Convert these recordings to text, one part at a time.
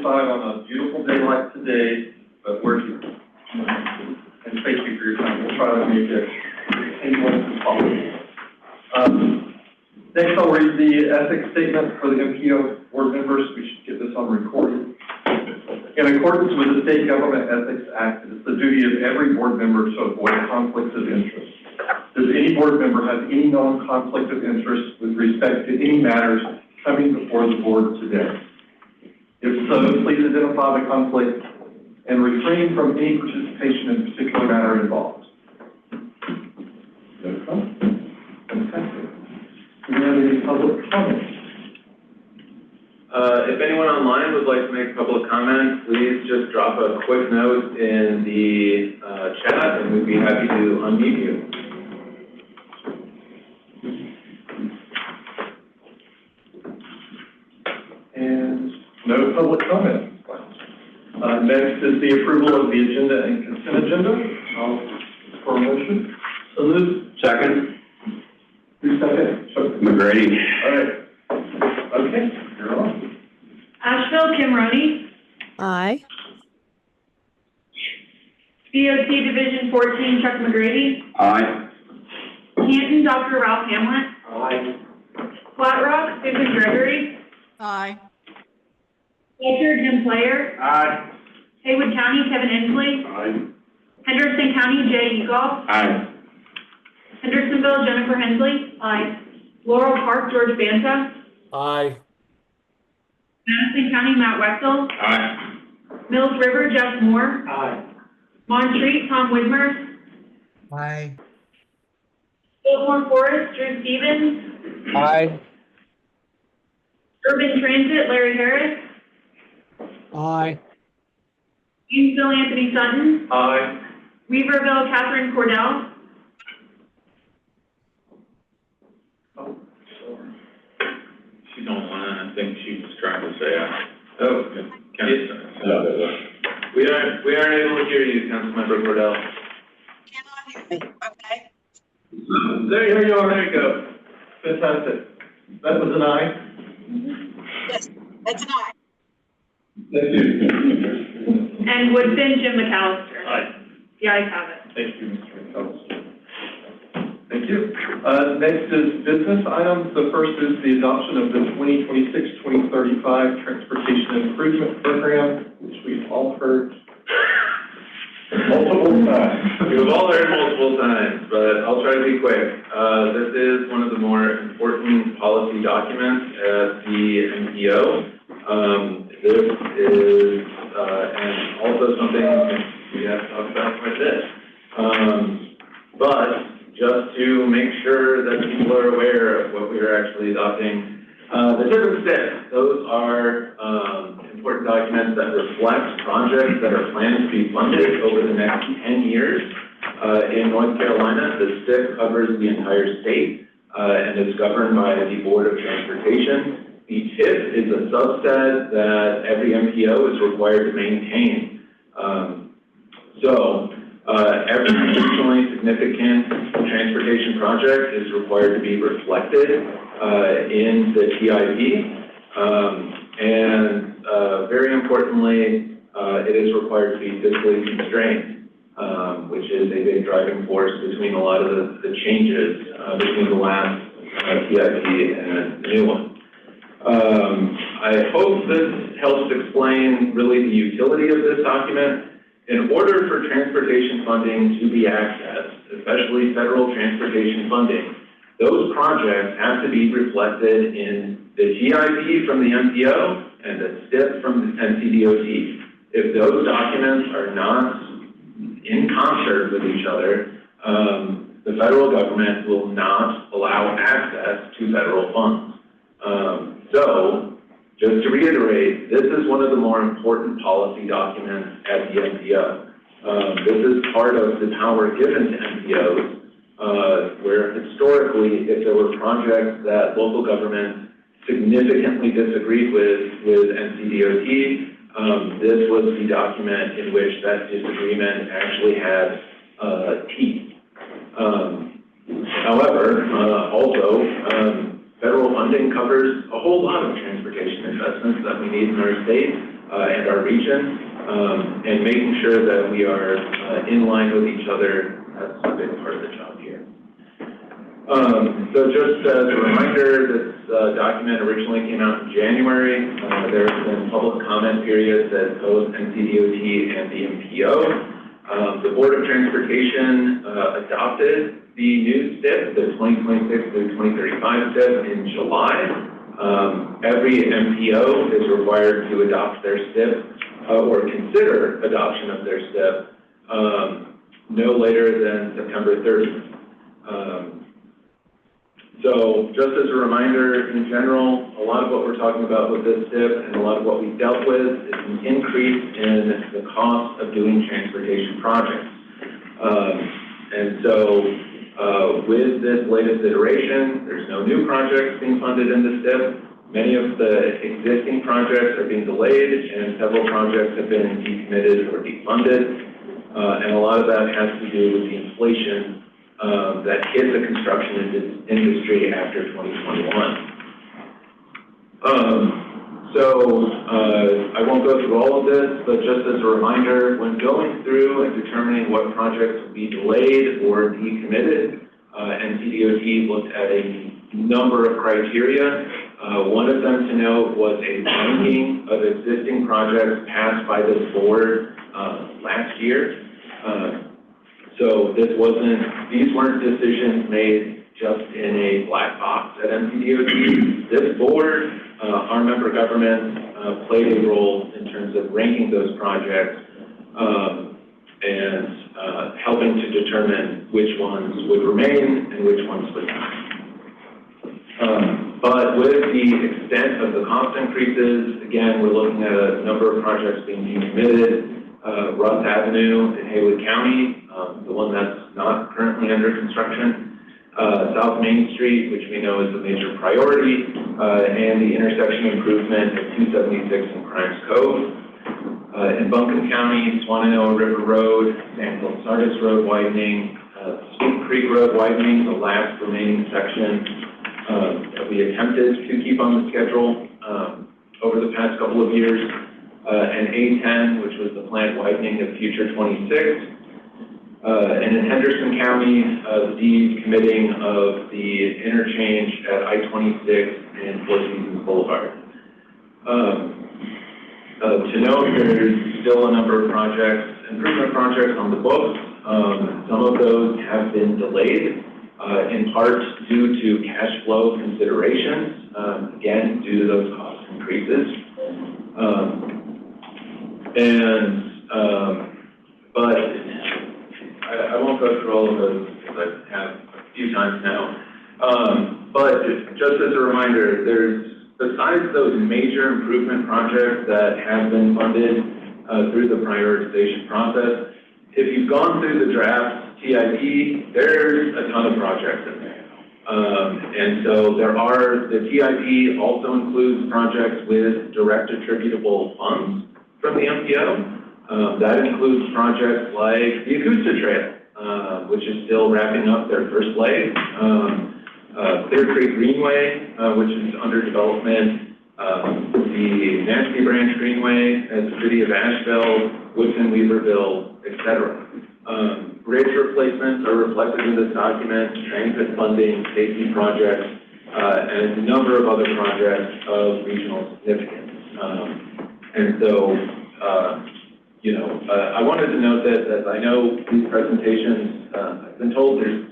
outside on a beautiful day like today, but we're here. And thank you for your time. We'll try to make it as painless as possible. Next, I'll read the ethics statement for the MPO board members. We should get this on recording. In accordance with the State Government Ethics Act, it is the duty of every board member to avoid conflicts of interest. Does any board member have any known conflict of interest with respect to any matters coming before the board today? If so, please identify the conflict and refrain from any participation in a particular matter involved. Fantastic. Do we have any public comments? If anyone online would like to make a public comment, please just drop a quick note in the chat and we'd be happy to unmute you. And no public comment. Next is the approval of the agenda and consent agenda. I'll for a motion. So moved. Second. Who's second? McGrady. All right. Okay, you're on. Asheville, Kim Roney. Aye. DOT Division 14, Chuck McGrady. Aye. Canton, Dr. Ralph Hamlet. Aye. Flat Rock, Susan Gregory. Aye. Fletcher, Jim Player. Aye. Haywood County, Kevin Inslee. Aye. Henderson County, Jay Eagle. Aye. Hendersonville, Jennifer Hensley. Aye. Laurel Park, George Banta. Aye. Madison County, Matt Wexel. Aye. Mills River, Jeff Moore. Aye. Montreat, Tom Widmer. Aye. Biltmore Forest, Drew Stevens. Aye. Urban Transit, Larry Harris. Aye. Gainesville, Anthony Sutton. Aye. Weaverville, Catherine Cordell. Oh, sorry. She don't want to. I think she was trying to say aye. Oh, we aren't able to hear you, Councilmember Cordell. Cannot hear me. Okay. There you are. There you go. Fantastic. That was an aye. Yes, that's an aye. Thank you. And Woodson, Jim McAllister. Aye. The ayes have it. Thank you, Mr. McAllister. Thank you. Next is business items. The first is the adoption of the 2026-2035 Transportation Improvement Program, which we've all heard multiple times. We've all heard multiple times, but I'll try to be quick. This is one of the more important policy documents at the MPO. This is, and also something we have to talk about quite a bit. But just to make sure that people are aware of what we are actually adopting, the TIP and STIP, those are important documents that reflect projects that are planned to be funded over the next 10 years. In North Carolina, the STIP covers the entire state and is governed by the Board of Transportation. The TIP is a subset that every MPO is required to maintain. Every additionally significant transportation project is required to be reflected in the TIP. Very importantly, it is required to be fiscally constrained, which is a big driving force between a lot of the changes between the last TIP and the new one. I hope this helps explain really the utility of this document. In order for transportation funding to be accessed, especially federal transportation funding, those projects have to be reflected in the TIP from the MPO and the STIP from the NCDOT. If those documents are not in concert with each other, the federal government will not allow access to federal funds. Just to reiterate, this is one of the more important policy documents at the MPO. This is part of the power given to MPOs, where historically, if there were projects that local governments significantly disagreed with NCDOT, this was the document in which that disagreement actually had teeth. However, also, federal funding covers a whole lot of transportation investments that we need in our state. and our region, and making sure that we are in line with each other. That's a big part of the job here. So just as a reminder, this document originally came out in January. There's been public comment periods at both NCDOT and the MPO. The Board of Transportation adopted the new STIP, the 2026 through 2035 STIP, in July. Every MPO is required to adopt their STIP or consider adoption of their STIP no later than September 30th. So just as a reminder, in general, a lot of what we're talking about with this STIP and a lot of what we dealt with is an increase in the cost of doing transportation projects. And so with this latest iteration, there's no new projects being funded in the STIP. Many of the existing projects are being delayed, and several projects have been decommitted or defunded. And a lot of that has to do with the inflation that hit the construction industry after 2021. I won't go through all of this, but just as a reminder, when going through and determining what projects will be delayed or decommitted, NCDOT looked at a number of criteria. One of them to note was a ranking of existing projects passed by this board last year. So these weren't decisions made just in a black box at NCDOT. This board, our member governments, played a role in terms of ranking those projects and helping to determine which ones would remain and which ones would not. But with the extent of the cost increases, again, we're looking at a number of projects being decommitted. Russ Avenue in Haywood County, the one that's not currently under construction. South Main Street, which we know is a major priority, and the intersection improvement at 276 in Crimes Cove. In Buncombe County, Swannanoa River Road, Sandhill Sardis Road widening, Sweet Creek Road widening, the last remaining section that we attempted to keep on the schedule over the past couple of years. And A10, which was the planned widening of Future 26. And in Henderson County, the decommitting of the interchange at I-26 and Four Seasons Boulevard. To note, there's still a number of improvement projects on the books. Some of those have been delayed, in part due to cash flow considerations, again, due to those cost increases. But I won't go through all of those because I have a few times now. But just as a reminder, besides those major improvement projects that have been funded through the prioritization process, if you've gone through the draft TIP, there's a ton of projects in there. And so the TIP also includes projects with direct attributable funds from the MPO. That includes projects like the Augusta Trail, which is still wrapping up their first leg. Clear Creek Greenway, which is under development. The Nancy Branch Greenway at the City of Asheville, Woodson Weaverville, etc. Bridge replacements are reflected in this document, transit funding, safety projects, and a number of other projects of regional significance. And so, I wanted to note that, as I know these presentations, I've been told there's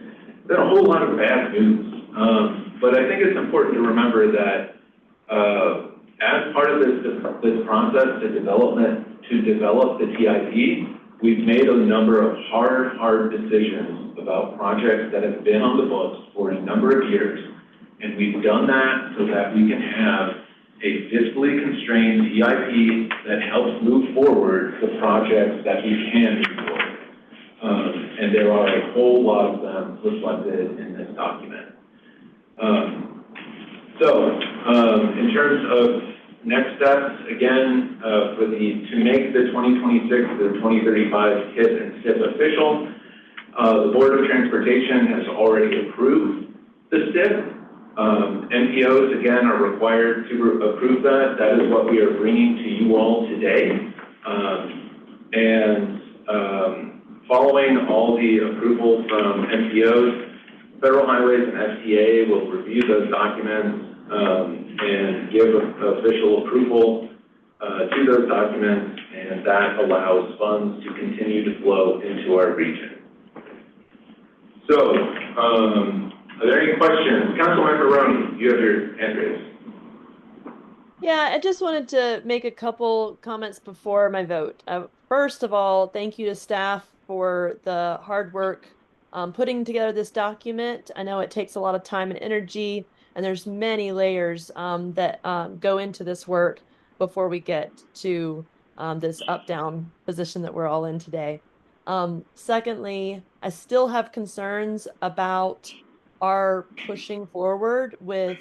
been a whole lot of bad news. But I think it's important to remember that as part of this process to develop the TIP, we've made a number of hard decisions about projects that have been on the books for a number of years. And we've done that so that we can have a fiscally constrained TIP that helps move forward the projects that we can move forward. And there are a whole lot of them reflected in this document. In terms of next steps, again, to make the 2026 to the 2035 KIP and SIP official, the Board of Transportation has already approved the SIP. MPOs, again, are required to approve that. That is what we are bringing to you all today. Following all the approval from MPOs, Federal Highways and FTA will review those documents and give official approval to those documents, and that allows funds to continue to flow into our region. So, are there any questions? Councilmember Roney, you have your hand raised. Yeah, I just wanted to make a couple comments before my vote. First of all, thank you to staff for the hard work putting together this document. I know it takes a lot of time and energy, and there's many layers that go into this work before we get to this up-down position that we're all in today. Secondly, I still have concerns about our pushing forward with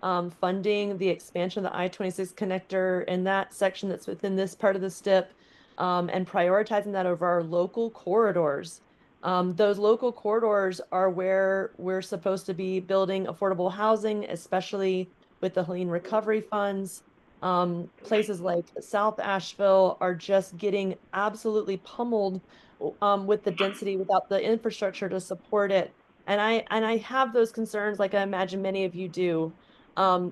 funding the expansion of the I-26 connector in that section that's within this part of the STIP, and prioritizing that over our local corridors. Those local corridors are where we're supposed to be building affordable housing, especially with the Helene recovery funds. Places like South Asheville are just getting absolutely pummeled with the density without the infrastructure to support it. And I have those concerns, like I imagine many of you do,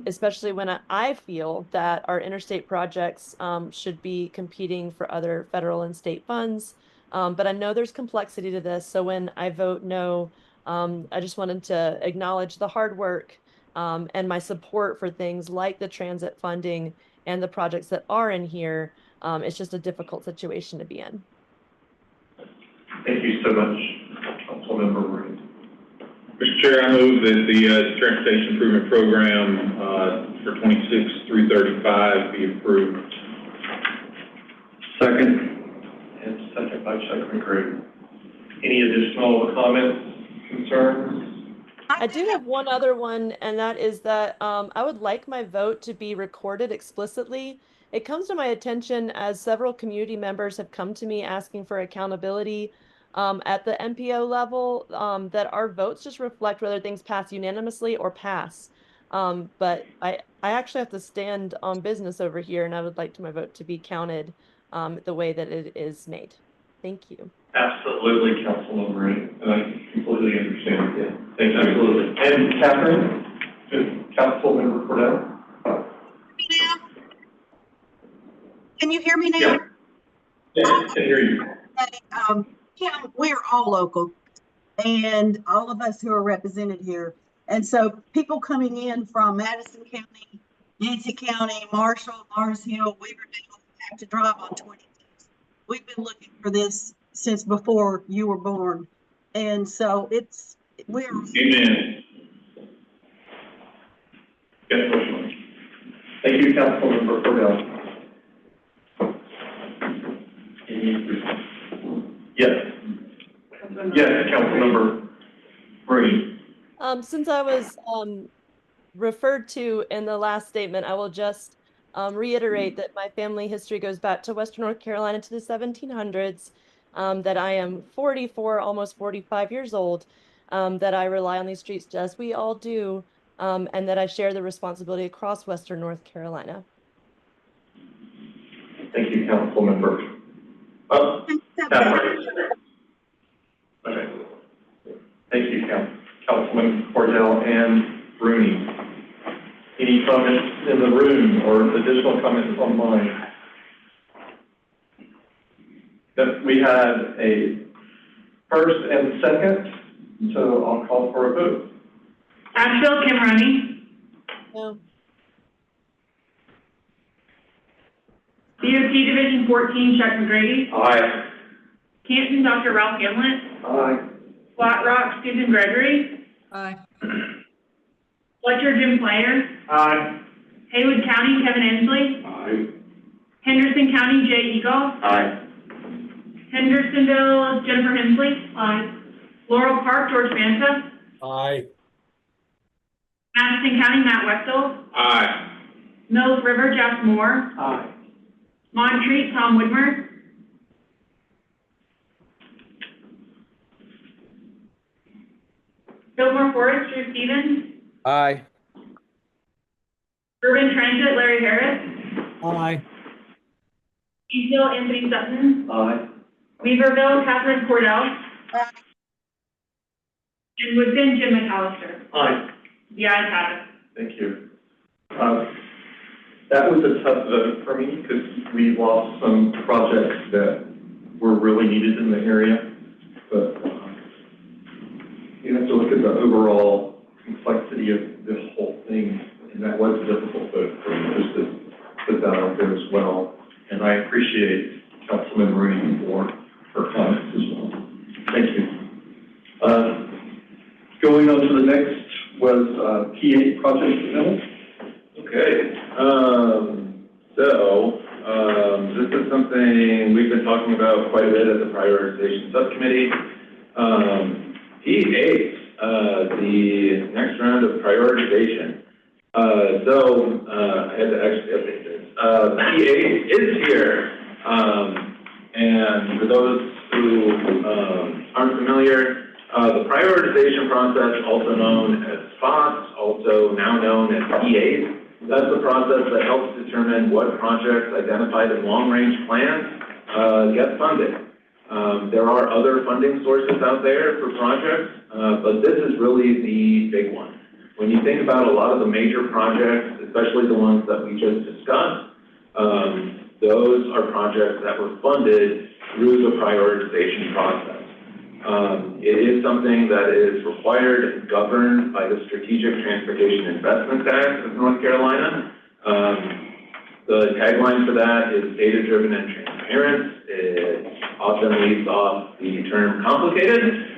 especially when I feel that our interstate projects should be competing for other federal and state funds. But I know there's complexity to this. So when I vote no, I just wanted to acknowledge the hard work and my support for things like the transit funding and the projects that are in here. It's just a difficult situation to be in. Thank you so much, Councilmember Reed. Mr. Chair, I move that the Transportation Improvement Program for 26 through 35 be approved. Second. And second by Chuck McGrew. Any additional comments, concerns? I do have one other one, and that is that I would like my vote to be recorded explicitly. It comes to my attention as several community members have come to me asking for accountability at the MPO level, that our votes just reflect whether things pass unanimously or pass. But I actually have to stand on business over here, and I would like my vote to be counted the way that it is made. Thank you. Absolutely, Councilmember Reed, and I completely understand. Yeah, thank you. Absolutely. And Catherine, Councilmember Cordell. Can you hear me now? Yeah. Yeah, I can hear you. Kim, we're all local, and all of us who are represented here. And so people coming in from Madison County, Yancey County, Marshall, Mars Hill, Weaverdale have to drive on 26. We've been looking for this since before you were born. And so we're. Amen. Yes, thank you, Councilmember Cordell. Yes. Yes, Councilmember Reed. Since I was referred to in the last statement, I will just reiterate that my family history goes back to Western North Carolina to the 1700s, that I am 44, almost 45 years old, that I rely on these streets as we all do, and that I share the responsibility across Western North Carolina. Thank you, Councilmember. Catherine. Okay. Thank you, Councilman Cordell and Rooney. Any comments in the room or additional comments online? That we had a first and second, so I'll call for a vote. Asheville, Kim Roney. No. DOT Division 14, Chuck McGrady. Aye. Canton, Dr. Ralph Hamlet. Aye. Flat Rock, Susan Gregory. Aye. Fletcher, Jim Player. Aye. Haywood County, Kevin Ensley. Aye. Henderson County, Jay Eagle. Aye. Hendersonville, Jennifer Hensley. Aye. Laurel Park, George Banta. Aye. Madison County, Matt Wetzel. Aye. Mills River, Jeff Moore. Aye. Montreat, Tom Whitmer. Fillmore Forest, Drew Stevens. Aye. Urban Transit, Larry Harris. Aye. Eastville, Anthony Sutton. Aye. Weaverville, Catherine Cordell. Aye. And Woodson, Jim McAllister. Aye. The ayes have it. Thank you. That was a tough vote for me because we lost some projects that were really needed in the area. But you have to look at the overall complexity of this whole thing, and that was a difficult vote for me, just to put that out there as well. And I appreciate Councilman Rooney for her comments as well. Thank you. Going on to the next was P8 project submittal. Okay, this is something we've been talking about quite a bit at the prioritization subcommittee. P8, the next round of prioritization. I had to actually update this. P8 is here, and for those who aren't familiar, the prioritization process, also known as SPOTS, also now known as P8, that's the process that helps determine what projects identified in long-range plans get funded. There are other funding sources out there for projects, but this is really the big one. When you think about a lot of the major projects, especially the ones that we just discussed, those are projects that were funded through the prioritization process. It is something that is required and governed by the Strategic Transportation Investment Act of North Carolina. The tagline for that is data-driven and transparent. It often leaves off the term complicated,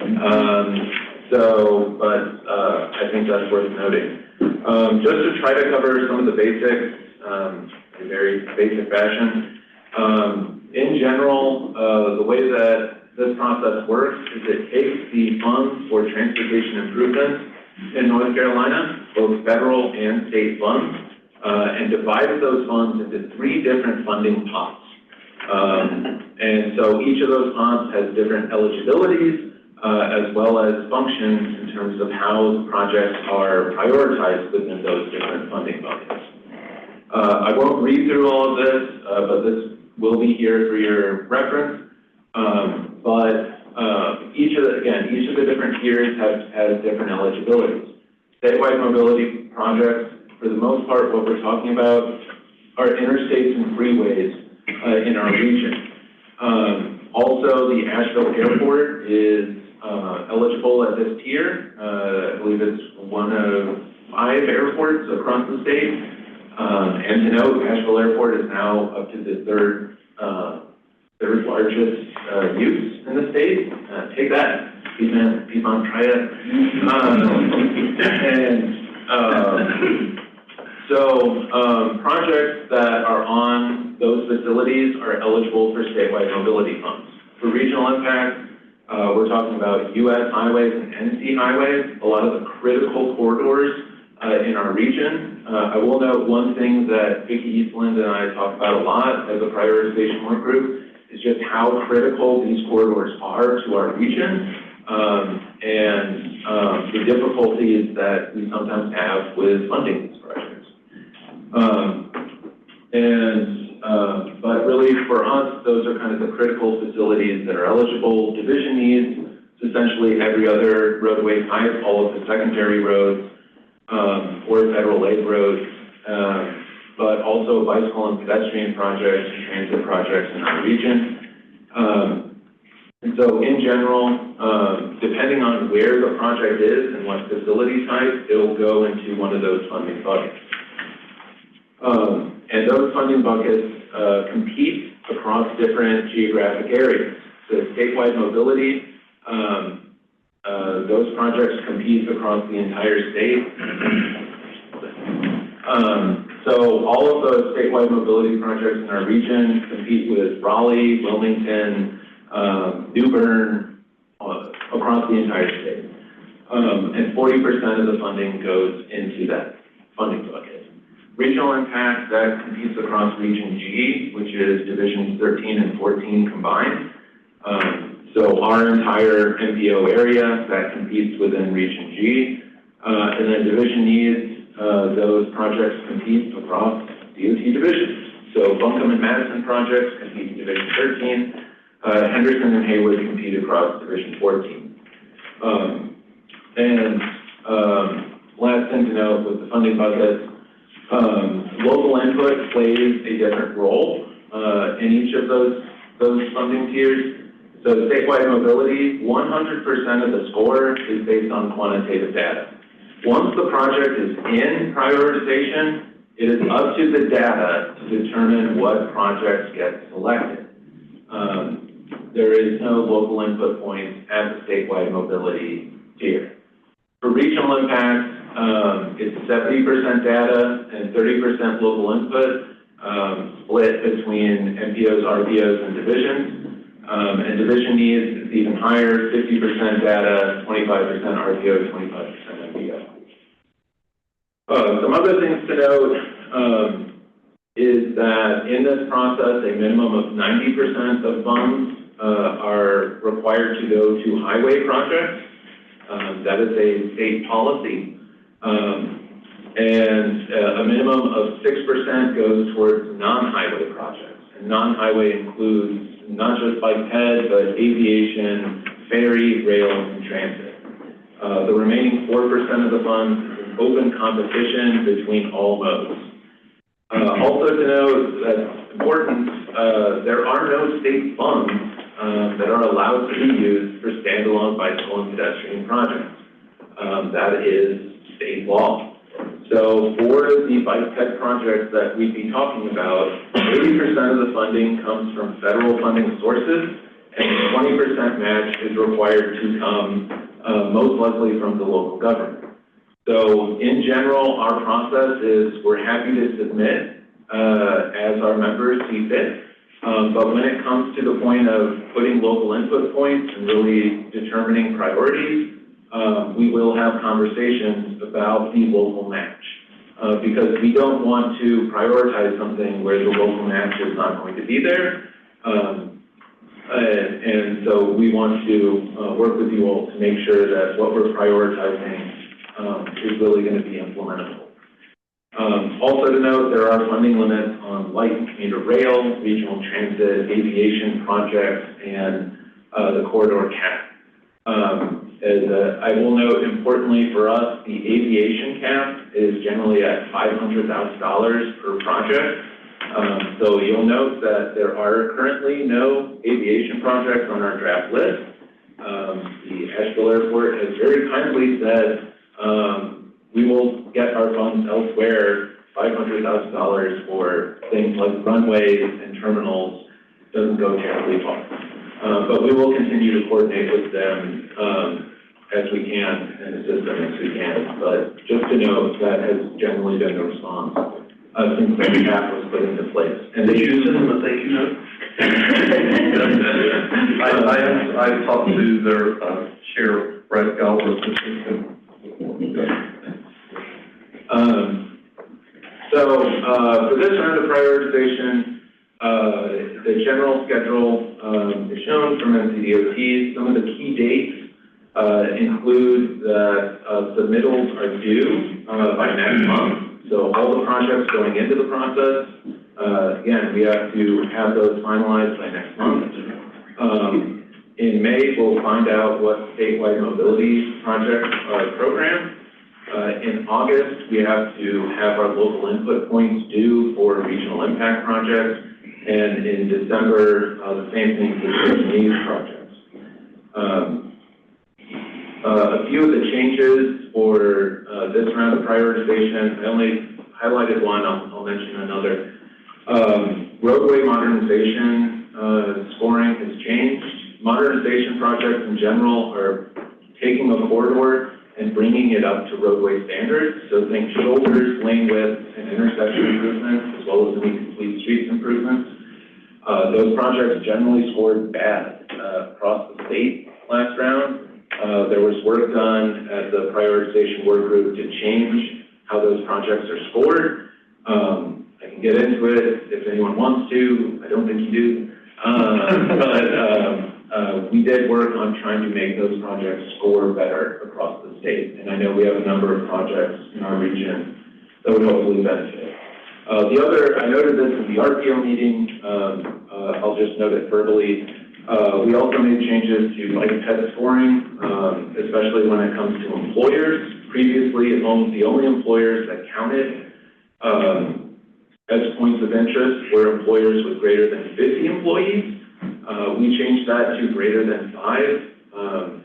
I think that's worth noting. Just to try to cover some of the basics in a very basic fashion. In general, the way that this process works is it takes the funds for transportation improvements in North Carolina, both federal and state funds, and divides those funds into 3 different funding pots. And so each of those pots has different eligibilities, as well as functions in terms of how the projects are prioritized within those different funding buckets. I won't read through all of this, but this will be here for your reference. Each of the different tiers has different eligibilities. Statewide mobility projects, for the most part, what we're talking about are interstates and freeways in our region. Also, the Asheville Airport is eligible at this tier. I believe it's one of 5 airports across the state. And to note, Asheville Airport is now up to the third largest use in the state. Take that, keep on trying it. Projects that are on those facilities are eligible for statewide mobility funds. For regional impact, we're talking about U.S. highways and NC highways, a lot of the critical corridors in our region. I will note one thing that Vicki Eastland and I talk about a lot as a prioritization work group is just how critical these corridors are to our region, and the difficulties that we sometimes have with funding these projects. But really for us, those are kind of the critical facilities that are eligible. Division needs, it's essentially every other roadway type, all of the secondary roads, or federal aid roads, but also bicycle and pedestrian projects and transit projects in our region. And so in general, depending on where the project is and what facility type, it will go into one of those funding buckets. And those funding buckets compete across different geographic areas. So statewide mobility, those projects compete across the entire state. So all of those statewide mobility projects in our region compete with Raleigh, Wilmington, New Bern, across the entire state. And 40% of the funding goes into that funding bucket. Regional impact, that competes across Region G, which is Divisions 13 and 14 combined. So our entire MPO area, that competes within Region G. And then Division needs, those projects compete across DOT divisions. So Buncombe and Madison projects compete in Division 13. Henderson and Haywood compete across Division 14. Last thing to note with the funding buckets, local input plays a different role in each of those funding tiers. So statewide mobility, 100% of the score is based on quantitative data. Once the project is in prioritization, it is up to the data to determine what projects get selected. There is no local input points at the statewide mobility tier. For regional impact, it's 70% data and 30% local input, split between MPOs, RPOs, and divisions. And division needs is even higher, 50% data, 25% RPO, 25% MPO. Some other things to note is that in this process, a minimum of 90% of funds are required to go to highway projects. That is a state policy. And a minimum of 6% goes towards non-highway projects. And non-highway includes not just biped, but aviation, ferry, rail, and transit. The remaining 4% of the funds is open competition between all modes. Also to note that's important, there are no state funds that are allowed to be used for standalone bicycle and pedestrian projects. That is state law. So for the bike tech projects that we'd be talking about, 80% of the funding comes from federal funding sources, and 20% match is required to come most likely from the local government. So in general, our process is we're happy to submit as our members see fit. But when it comes to the point of putting local input points and really determining priorities, we will have conversations about the local match. Because we don't want to prioritize something where the local match is not going to be there. And so we want to work with you all to make sure that what we're prioritizing is really going to be implementable. Also to note, there are funding limits on light and commuter rail, regional transit, aviation projects, and the corridor cap. I will note, importantly for us, the aviation cap is generally at $500,000 per project. So you'll note that there are currently no aviation projects on our draft list. The Asheville Airport has very kindly said we will get our funds elsewhere. $500,000 for things like runways and terminals doesn't go terribly far. But we will continue to coordinate with them as we can and assist them as we can. But just to note, that has generally been the response since the cap was put into place. And Did you send them a thank you note? I talked to their chair, Brett Galbraith. For this round of prioritization, the general schedule is shown from NCDOT. Some of the key dates include that submittals are due by next month. So all the projects going into the process, again, we have to have those finalized by next month. In May, we'll find out what statewide mobility projects are programmed. In August, we have to have our local input points due for regional impact projects. And in December, the same thing for these projects. A few of the changes for this round of prioritization, I only highlighted one, I'll mention another. Roadway modernization scoring has changed. Modernization projects in general are taking a corridor and bringing it up to roadway standards. So think shoulders, lane width, and intersection improvements, as well as any complete streets improvements. Those projects generally scored bad across the state last round. There was work done at the prioritization work group to change how those projects are scored. I can get into it if anyone wants to. I don't think you do. But we did work on trying to make those projects score better across the state. And I know we have a number of projects in our region that would hopefully benefit. The other, I noted this in the RPO meeting, I'll just note it verbally. We also made changes to like PET scoring, especially when it comes to employers. Previously, the only employers that counted as points of interest were employers with greater than 50 employees. We changed that to greater than 5.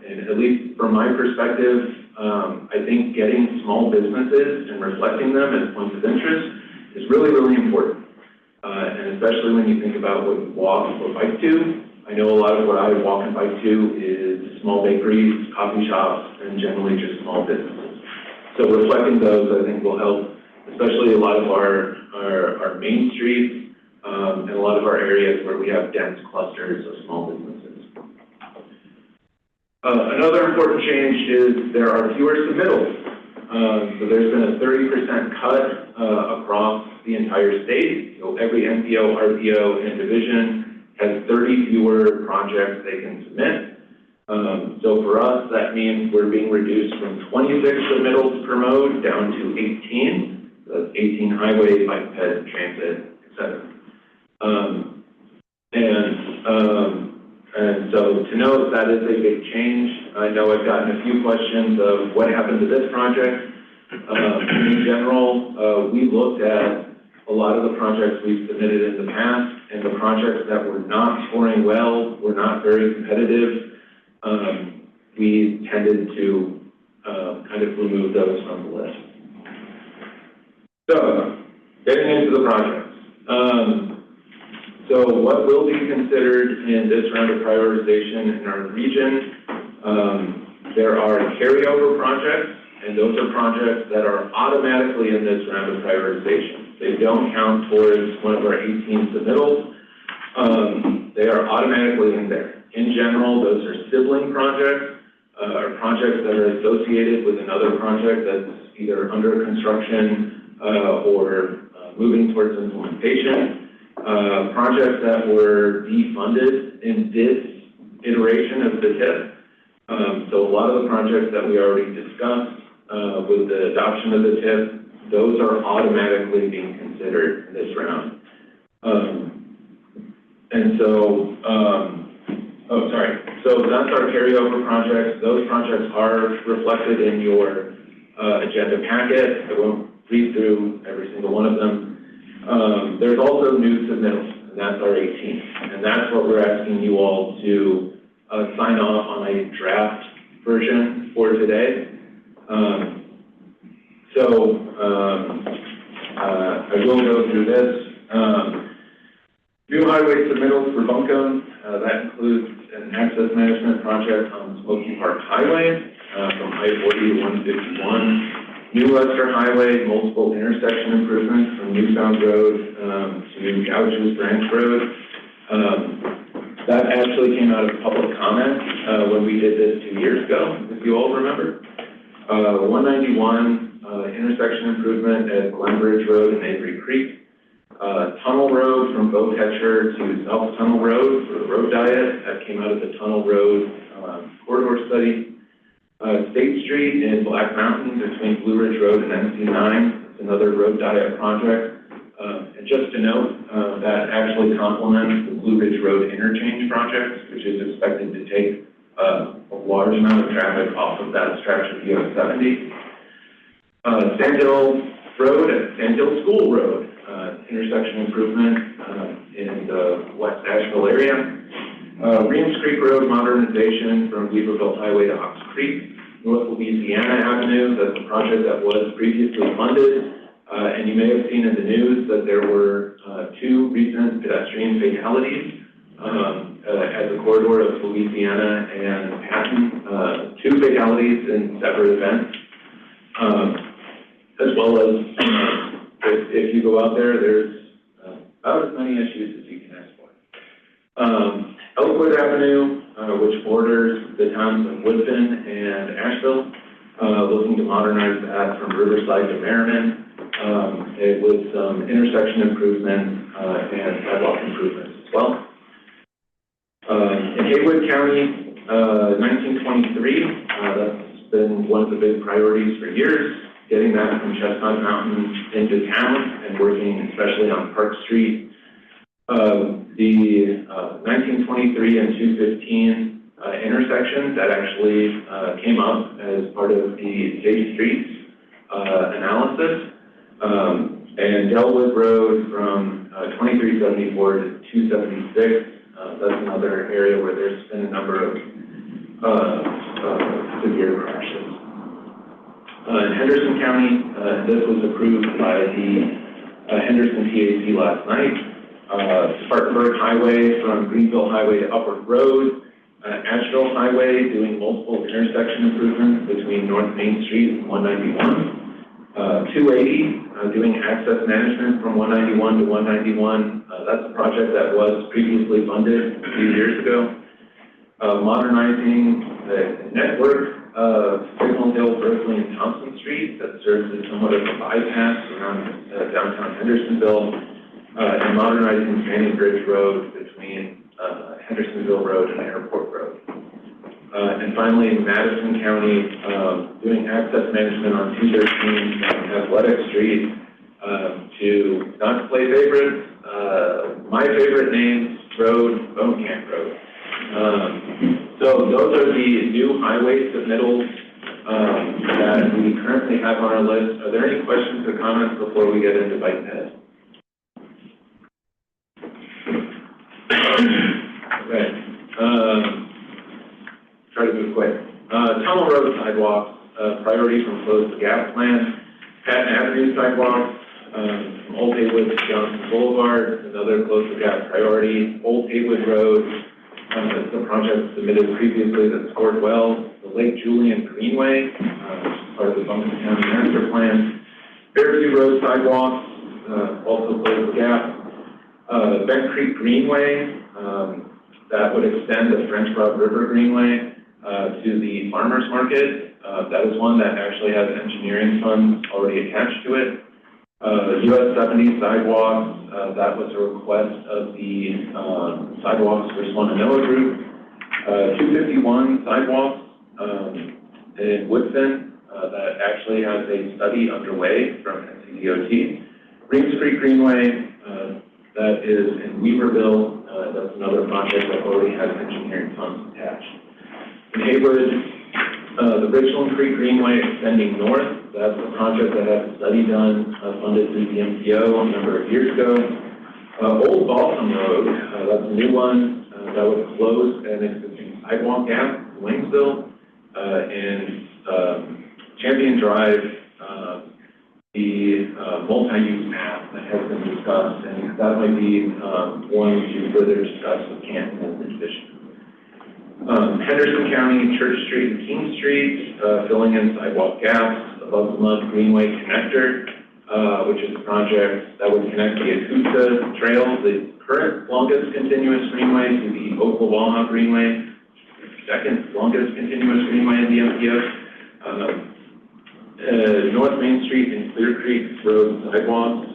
And at least from my perspective, I think getting small businesses and reflecting them as points of interest is really, really important. And especially when you think about what you walk or bike to. I know a lot of what I walk and bike to is small bakeries, coffee shops, and generally just small businesses. So reflecting those, I think, will help, especially a lot of our main streets and a lot of our areas where we have dense clusters of small businesses. Another important change is there are fewer submittals. So there's been a 30% cut across the entire state. So every MPO, RPO, and division has 30 fewer projects they can submit. So for us, that means we're being reduced from 26 submittals per mode down to 18. So that's 18 highway, bike, ped, transit, etc. And so to note, that is a big change. I know I've gotten a few questions of what happened to this project. In general, we looked at a lot of the projects we've submitted in the past, and the projects that were not scoring well, were not very competitive, we tended to kind of remove those from the list. So, getting into the projects. So what will be considered in this round of prioritization in our region? There are carryover projects, and those are projects that are automatically in this round of prioritization. They don't count towards one of our 18 submittals. They are automatically in there. In general, those are sibling projects, or projects that are associated with another project that's either under construction or moving towards implementation. Projects that were defunded in this iteration of the TIP. So a lot of the projects that we already discussed with the adoption of the TIP, those are automatically being considered in this round. So that's our carryover projects. Those projects are reflected in your agenda packet. I won't read through every single one of them. There's also new submittals, and that's our 18. And that's what we're asking you all to sign off on a draft version for today. I will go through this. New highway submittals for Buncombe, that includes an access management project on Smoky Park Highway from I-40 to 151. New Leicester Highway, multiple intersection improvements from Newfound Road to Gouges Branch Road. That actually came out of public comment when we did this 2 years ago, if you all remember. 191 intersection improvement at Glenbridge Road and Avery Creek. Tunnel Road from Beaucatcher to South Tunnel Road for the road diet. That came out of the Tunnel Road corridor study. State Street in Black Mountain between Blue Ridge Road and MC9. It's another road diet project. And just to note, that actually complements the Blue Ridge Road interchange project, which is expected to take a large amount of traffic off of that stretch of US 70. Sandhill Road and Sandhill School Road, intersection improvement in the West Asheville area. Reams Creek Road modernization from Weaverville Highway to Ox Creek. North Louisiana Avenue, that's a project that was previously funded. And you may have seen in the news that there were 2 recent pedestrian fatalities at the corridor of Louisiana and Patton. 2 fatalities in separate events. As well as, if you go out there, there's about as many issues as you can ask for. Elkwood Avenue, which borders the towns of Woodfin and Asheville, looking to modernize that from Riverside to Merriman, with some intersection improvements and sidewalk improvements as well. In Haywood County, 1923, that's been one of the big priorities for years. getting that from Chestnut Mountain into town and working especially on Park Street. The 1923 and 215 intersection that actually came up as part of the State Streets analysis. And Delwood Road from 2374 to 276, that's another area where there's been a number of severe crashes. In Henderson County, this was approved by the Henderson TAC last night. Spartanburg Highway from Greenville Highway to Upward Road, Asheville Highway doing multiple intersection improvements between North Main Street and 191. 280 doing access management from 191 to 191. That's a project that was previously funded a few years ago. Modernizing the network of Signal Hill, Berkeley, and Thompson Street that serves as somewhat of a bypass around downtown Hendersonville, and modernizing Fanning Bridge Road between Hendersonville Road and Airport Road. And finally, in Madison County, doing access management on 213 Athletic Street to, not to play favorites, my favorite name, Road, Bone Camp Road. So those are the new highway submittals that we currently have on our list. Are there any questions or comments before we get into bike paths? Okay. Try to move quick. Tunnel road sidewalks, priority from Close the Gap plan. Patton Avenue sidewalks, from Old Haywood to Johnson Boulevard, another Close the Gap priority. Old Haywood Road, the project submitted previously that scored well. The Lake Julian Greenway, part of the Buncombe County Master Plan. Fairview Road sidewalks, also Close the Gap. Bent Creek Greenway, that would extend the French Broad River Greenway to the farmers market. That is one that actually has engineering funds already attached to it. US 70 sidewalks, that was a request of the Sidewalks for Swananoa Group. 251 sidewalks in Woodfin, that actually has a study underway from NCDOT. Reeves Creek Greenway, that is in Weaverville. That's another project that already has engineering funds attached. In Haywood, the Richland Creek Greenway extending north, that's a project that had a study done, funded through the MPO a number of years ago. Old Balsam Road, that's a new one that would close an existing sidewalk gap in Waynesville. And Champion Drive, the multi-use path that has been discussed, and that might be one to further discuss with Canton and the division. Henderson County, Church Street and King Street, filling in sidewalk gaps. Above the Month Greenway Connector, which is a project that would connect the Acusta Trail, the current longest continuous greenway, to the Oklawaha Greenway, second longest continuous greenway in the MPO. North Main Street and Clear Creek Road sidewalks.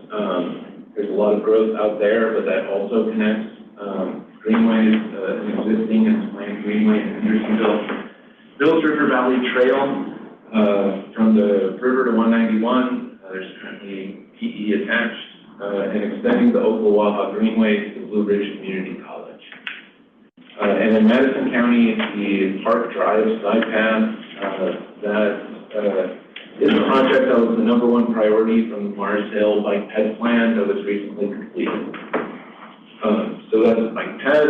There's a lot of growth out there, but that also connects greenways, an existing and planned greenway in Hendersonville. Mills River Valley Trail, from the river to 191, there's currently PE attached, and extending the Oklawaha Greenway to the Blue Ridge Community College. And in Madison County, the Park Drive side path, that is a project that was the #1 priority from the Mars Hill Bike Ped Plan that was recently completed. So that's Bike Ped.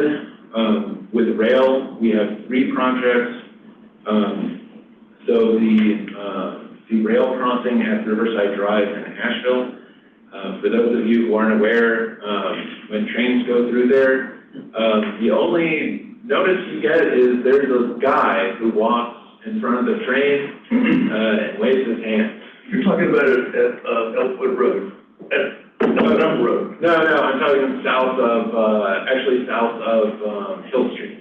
With rail, we have 3 projects. So the rail crossing at Riverside Drive in Asheville, for those of you who aren't aware, when trains go through there, the only notice you get is there's a guy who walks in front of the train and waves his hand. You're talking about it at Elkwood Road, at Elkwood Road. No, I'm talking south of Hill Street.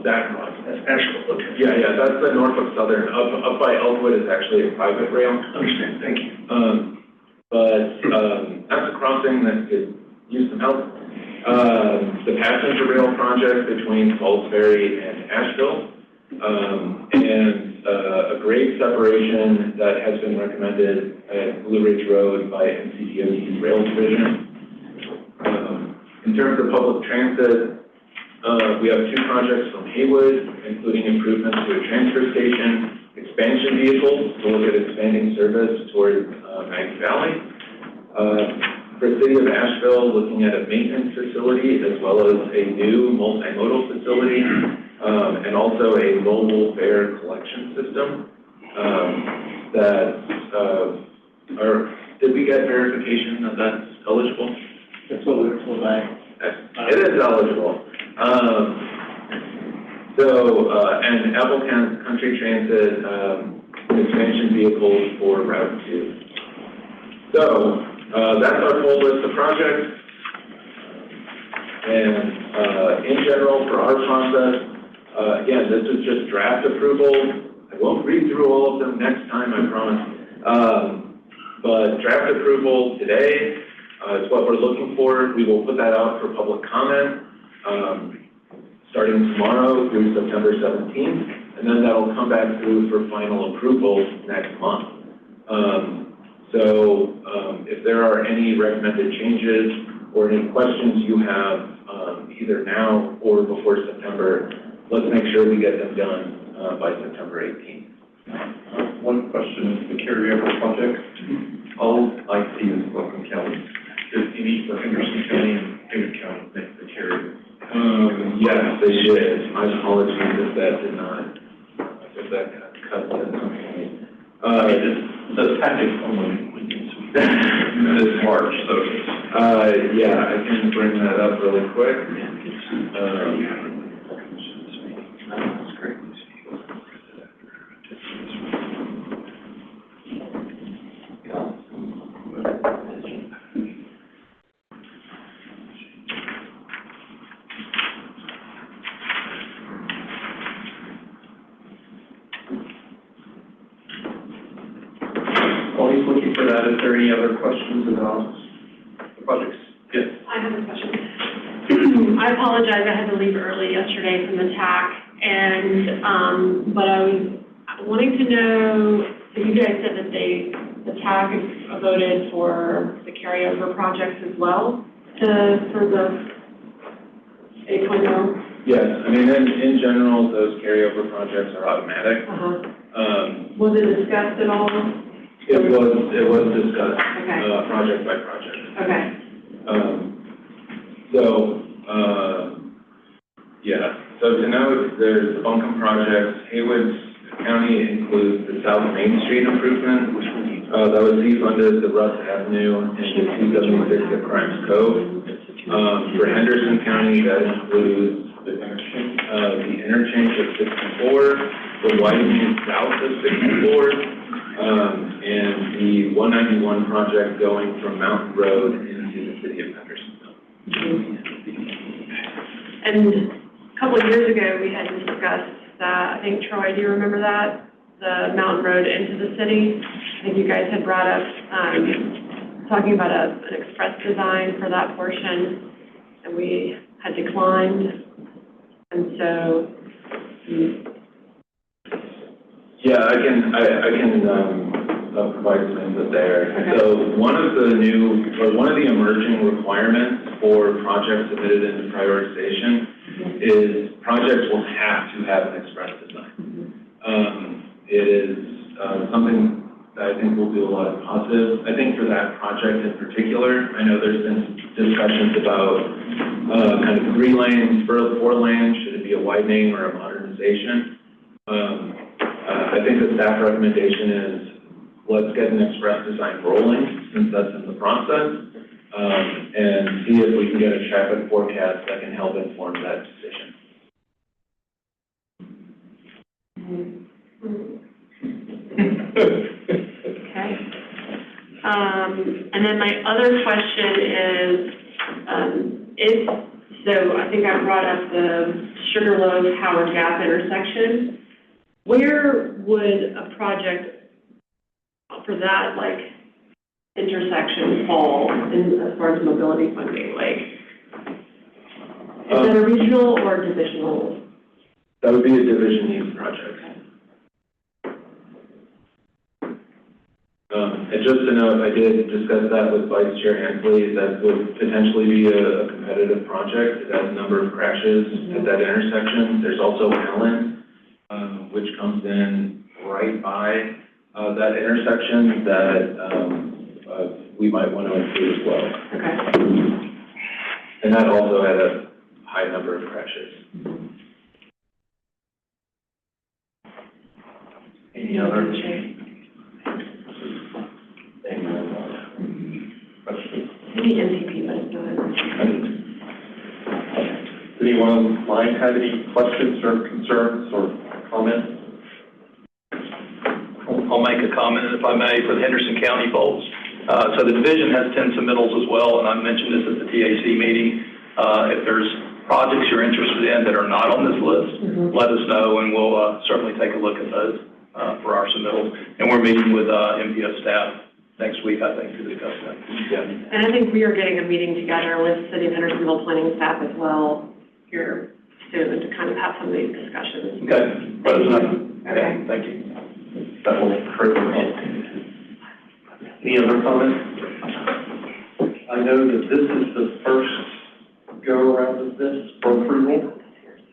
That crossing. That's Asheville, okay. Yeah, that's the Norfolk Southern. Up by Elkwood is actually a private rail. Understand, thank you. But that's a crossing that could use some help. The passenger rail project between Salisbury and Asheville, and a grade separation that has been recommended at Blue Ridge Road by NCDOT's Rail Division. In terms of public transit, we have two projects from Haywood, including improvements to a transfer station, expansion vehicles to look at expanding service toward Maggie Valley. For the city of Asheville, looking at a maintenance facility as well as a new multimodal facility, and also a mobile fare collection system did we get verification that that's eligible? That's what we're told by. It is eligible. And Apple Country Transit expansion vehicles for Route 2. So that's our full list of projects. And in general, for our process, again, this is just draft approval. I won't read through all of them next time, I promise. But draft approval today is what we're looking for. We will put that out for public comment starting tomorrow through September 17th, and then that'll come back through for final approval next month. If there are any recommended changes or any questions you have either now or before September, let's make sure we get them done by September 18th. One question is the carryover project. All I see is Welcome County. Does any for Henderson County and Haywood County make the carryover? Yes, they did. My apologies if that did not, if that got cut at some point. The package only this March, so. Yeah, I can bring that up really quick. That's great. While he's looking for that, is there any other questions about the projects? Yes. I have a question. I apologize, I had to leave early yesterday from the TAC, and, but I was wanting to know, so you guys said that the TAC voted for the carryover projects as well for the 8.0? Yes, I mean, in general, those carryover projects are automatic. Was it discussed at all? It was discussed, Okay. Project by project. Okay. Yeah, so to note, there's the Buncombe projects. Haywood County includes the South Main Street improvement. That was funded the Russ Avenue and the 276 at Crimes Cove. For Henderson County, that includes the interchange of 64, the widening south of 64, and the 191 project going from Mountain Road into the city of Hendersonville. And a couple of years ago, we had discussed that, I think, Troy, do you remember that? The Mountain Road into the city? I think you guys had brought up, talking about an express design for that portion, and we had declined. And so, yeah, I can provide some input there. Okay. So one of the emerging requirements for projects submitted into prioritization is projects will have to have an express design. It is something that I think will do a lot of positives. I think for that project in particular, I know there's been discussions about kind of 3 lanes, 4 lanes, should it be a widening or a modernization? I think the staff recommendation is let's get an express design rolling since that's in the process, and see if we can get a traffic forecast that can help inform that decision. okay. And then my other question is, so I think I brought up the Sugarloaf Howard Gap intersection. Where would a project for that, like, intersection fall as far as mobility funding? Like, is that a regional or divisional? That would be a division needs project. And just to note, I did discuss that with Vice Chair Hensley, that would potentially be a competitive project. It has a number of crashes at that intersection. There's also Allen, which comes in right by that intersection that we might want to include as well. Okay. And that also had a high number of crashes. Any other questions? Maybe NCP, but it's not. Does anyone online have any questions or concerns or comments? I'll make a comment, if I may, for the Henderson County folks. So the division has 10 submittals as well, and I mentioned this at the TAC meeting. If there's projects you're interested in that are not on this list, let us know, and we'll certainly take a look at those for our submittals. And we're meeting with MPO staff next week, I think, to discuss that. Yeah. And I think we are getting a meeting together with City of Hendersonville planning staff as well here soon to kind of have some of these discussions. Okay, let us know. Okay. Yeah, thank you. That will certainly help. Any other comments? I know that this is the first go around of this for approval.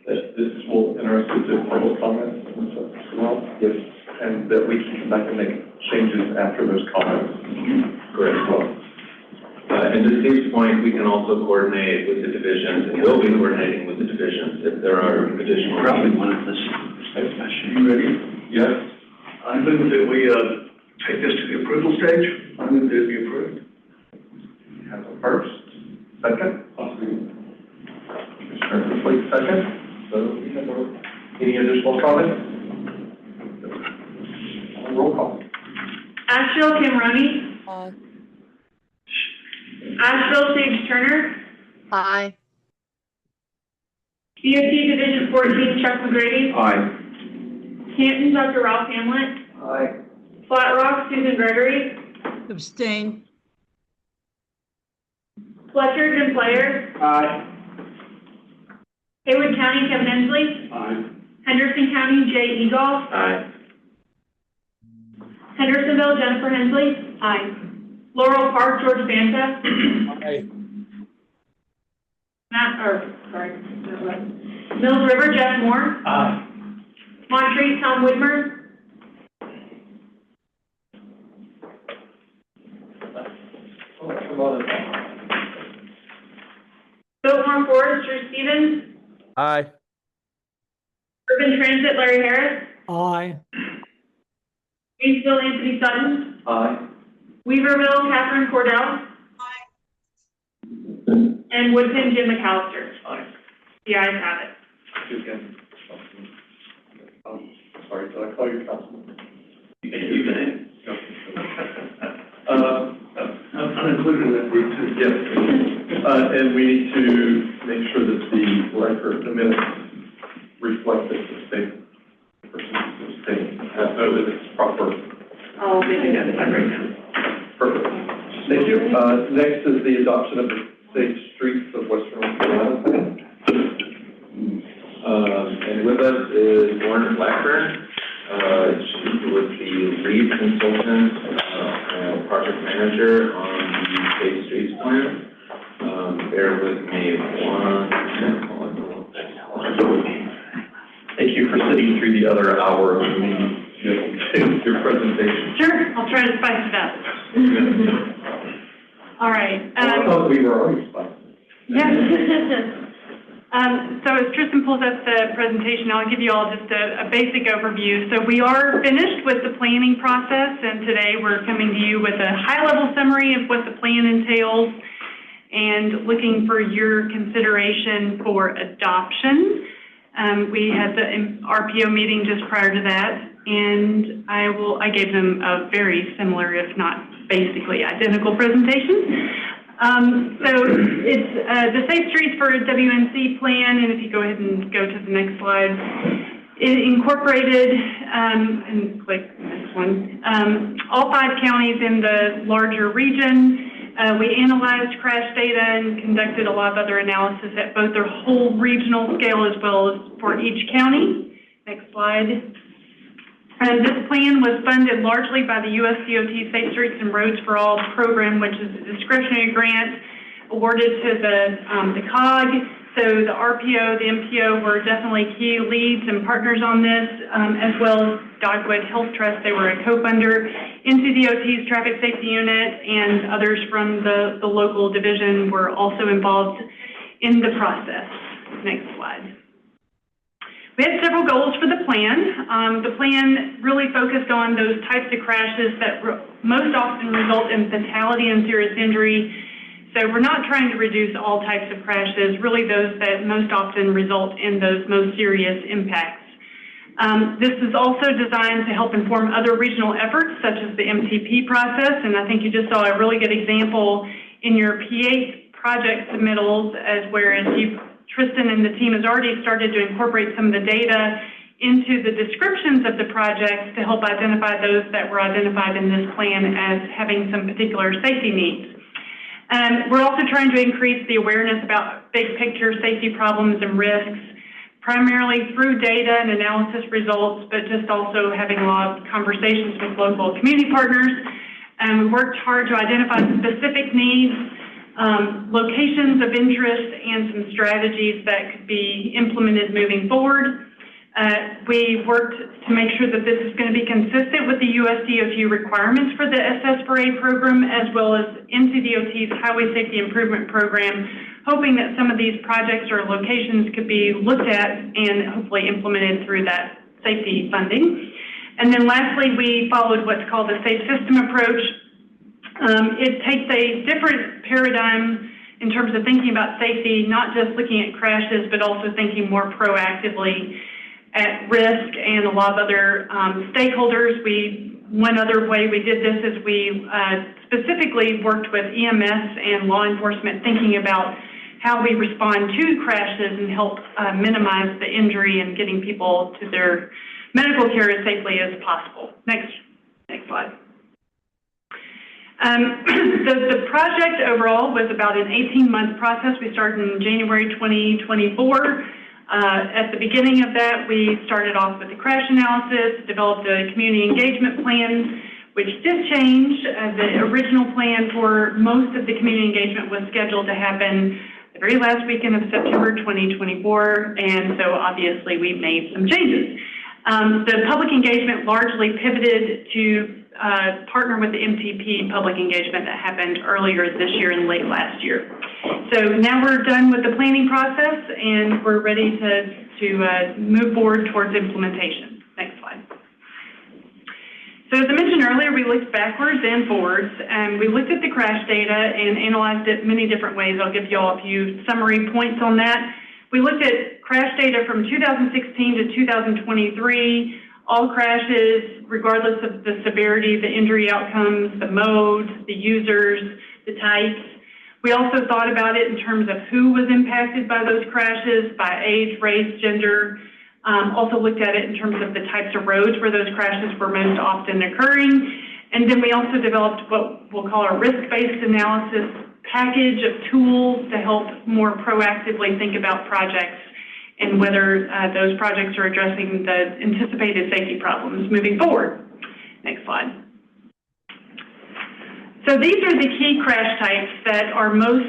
That this will interest the public comments and stuff as well. Yes. And that we can come back and make changes after those comments. Correct. Well, and to Steve's point, we can also coordinate with the divisions, and we'll be coordinating with the divisions if there are additional. Probably one of this. You ready? Yes. I move that we take this to the approval stage. I move that it be approved. We have a first, second. Commissioner Complete second. So we have any additional comments? Roll call. Asheville Cameroni. Aye. Asheville Sage Turner. Aye. DOT Division 14 Chuck McGrady. Aye. Canton Dr. Ralph Hamlet. Aye. Flat Rock Susan Gregory. Abstain. Fletcher Jim Player. Aye. Haywood County Kevin Hensley. Aye. Henderson County Jay Eagle. Aye. Hendersonville Jennifer Hensley. Aye. Laurel Park George Banta. Aye. Mills River Jeff Moore. Aye. Montreat Tom Whitmer. Biltmore Forest Drew Stevens. Aye. Urban Transit Larry Harris. Aye. Eastville Anthony Sutton. Aye. Weaverville Catherine Cordell. And Woodton Jim McAllister. Aye. The ayes have it. Again. Sorry, did I call you Councilman? You've been in. I'm included in that group too. Yes. And we need to make sure that the record, the minutes reflect that the state, person staying, so that it's proper. I'll make a note of that right now. Perfect. Thank you. Next is the adoption of the safe streets of Western North Carolina. And with us is Warren Blackburn. She was the lead consultant, project manager on the Safe Streets Plan. Bear with me one second. Thank you for sitting through the other hour of me, your presentation. Sure, I'll try to spice it up. All right. I thought we were already spicy. Yes. So as Tristan pulls up the presentation, I'll give you all just a basic overview. So we are finished with the planning process, and today we're coming to you with a high-level summary of what the plan entails and looking for your consideration for adoption. We had the RPO meeting just prior to that, and I gave them a very similar, if not basically identical presentation. So it's the Safe Streets for WNC plan, and if you go ahead and go to the next slide, it incorporated, and click the next one, all 5 counties in the larger region. We analyzed crash data and conducted a lot of other analysis at both their whole regional scale as well as for each county. Next slide. And this plan was funded largely by the U.S. DOT Safe Streets and Roads for All program, which is a discretionary grant awarded to the COG. So the RPO, the MPO were definitely key leads and partners on this, as well as Dogwood Health Trust. They were a co-funder into DOT's Traffic Safety Unit, and others from the local division were also involved in the process. Next slide. We had several goals for the plan. The plan really focused on those types of crashes that most often result in fatality and serious injury. So we're not trying to reduce all types of crashes, really those that most often result in those most serious impacts. This is also designed to help inform other regional efforts, such as the MTP process, and I think you just saw a really good example in your P8 project submittals, as whereas Tristan and the team has already started to incorporate some of the data into the descriptions of the projects to help identify those that were identified in this plan as having some particular safety needs. We're also trying to increase the awareness about big picture safety problems and risks, primarily through data and analysis results, but just also having a lot of conversations with local community partners. We worked hard to identify specific needs, locations of interest, and some strategies that could be implemented moving forward. We worked to make sure that this is going to be consistent with the U.S. DOT requirements for the SS4A program, as well as NCDOT's Highway Safety Improvement Program, hoping that some of these projects or locations could be looked at and hopefully implemented through that safety funding. And then lastly, we followed what's called a safe system approach. It takes a different paradigm in terms of thinking about safety, not just looking at crashes, but also thinking more proactively at risk and a lot of other stakeholders. One other way we did this is we specifically worked with EMS and law enforcement, thinking about how we respond to crashes and help minimize the injury and getting people to their medical care as safely as possible. Next slide. The project overall was about an 18-month process. We started in January 2024. At the beginning of that, we started off with a crash analysis, developed a community engagement plan, which did change. The original plan for most of the community engagement was scheduled to happen the very last weekend of September 2024, and so obviously we made some changes. The public engagement largely pivoted to partner with the MTP public engagement that happened earlier this year and late last year. So now we're done with the planning process and we're ready to move forward towards implementation. Next slide. So as I mentioned earlier, we looked backwards and forwards, and we looked at the crash data and analyzed it many different ways. I'll give you all a few summary points on that. We looked at crash data from 2016 to 2023, all crashes, regardless of the severity, the injury outcomes, the mode, the users, the types. We also thought about it in terms of who was impacted by those crashes, by age, race, gender. Also looked at it in terms of the types of roads where those crashes were most often occurring. And then we also developed what we'll call a risk-based analysis package of tools to help more proactively think about projects and whether those projects are addressing the anticipated safety problems moving forward. Next slide. So these are the key crash types that are most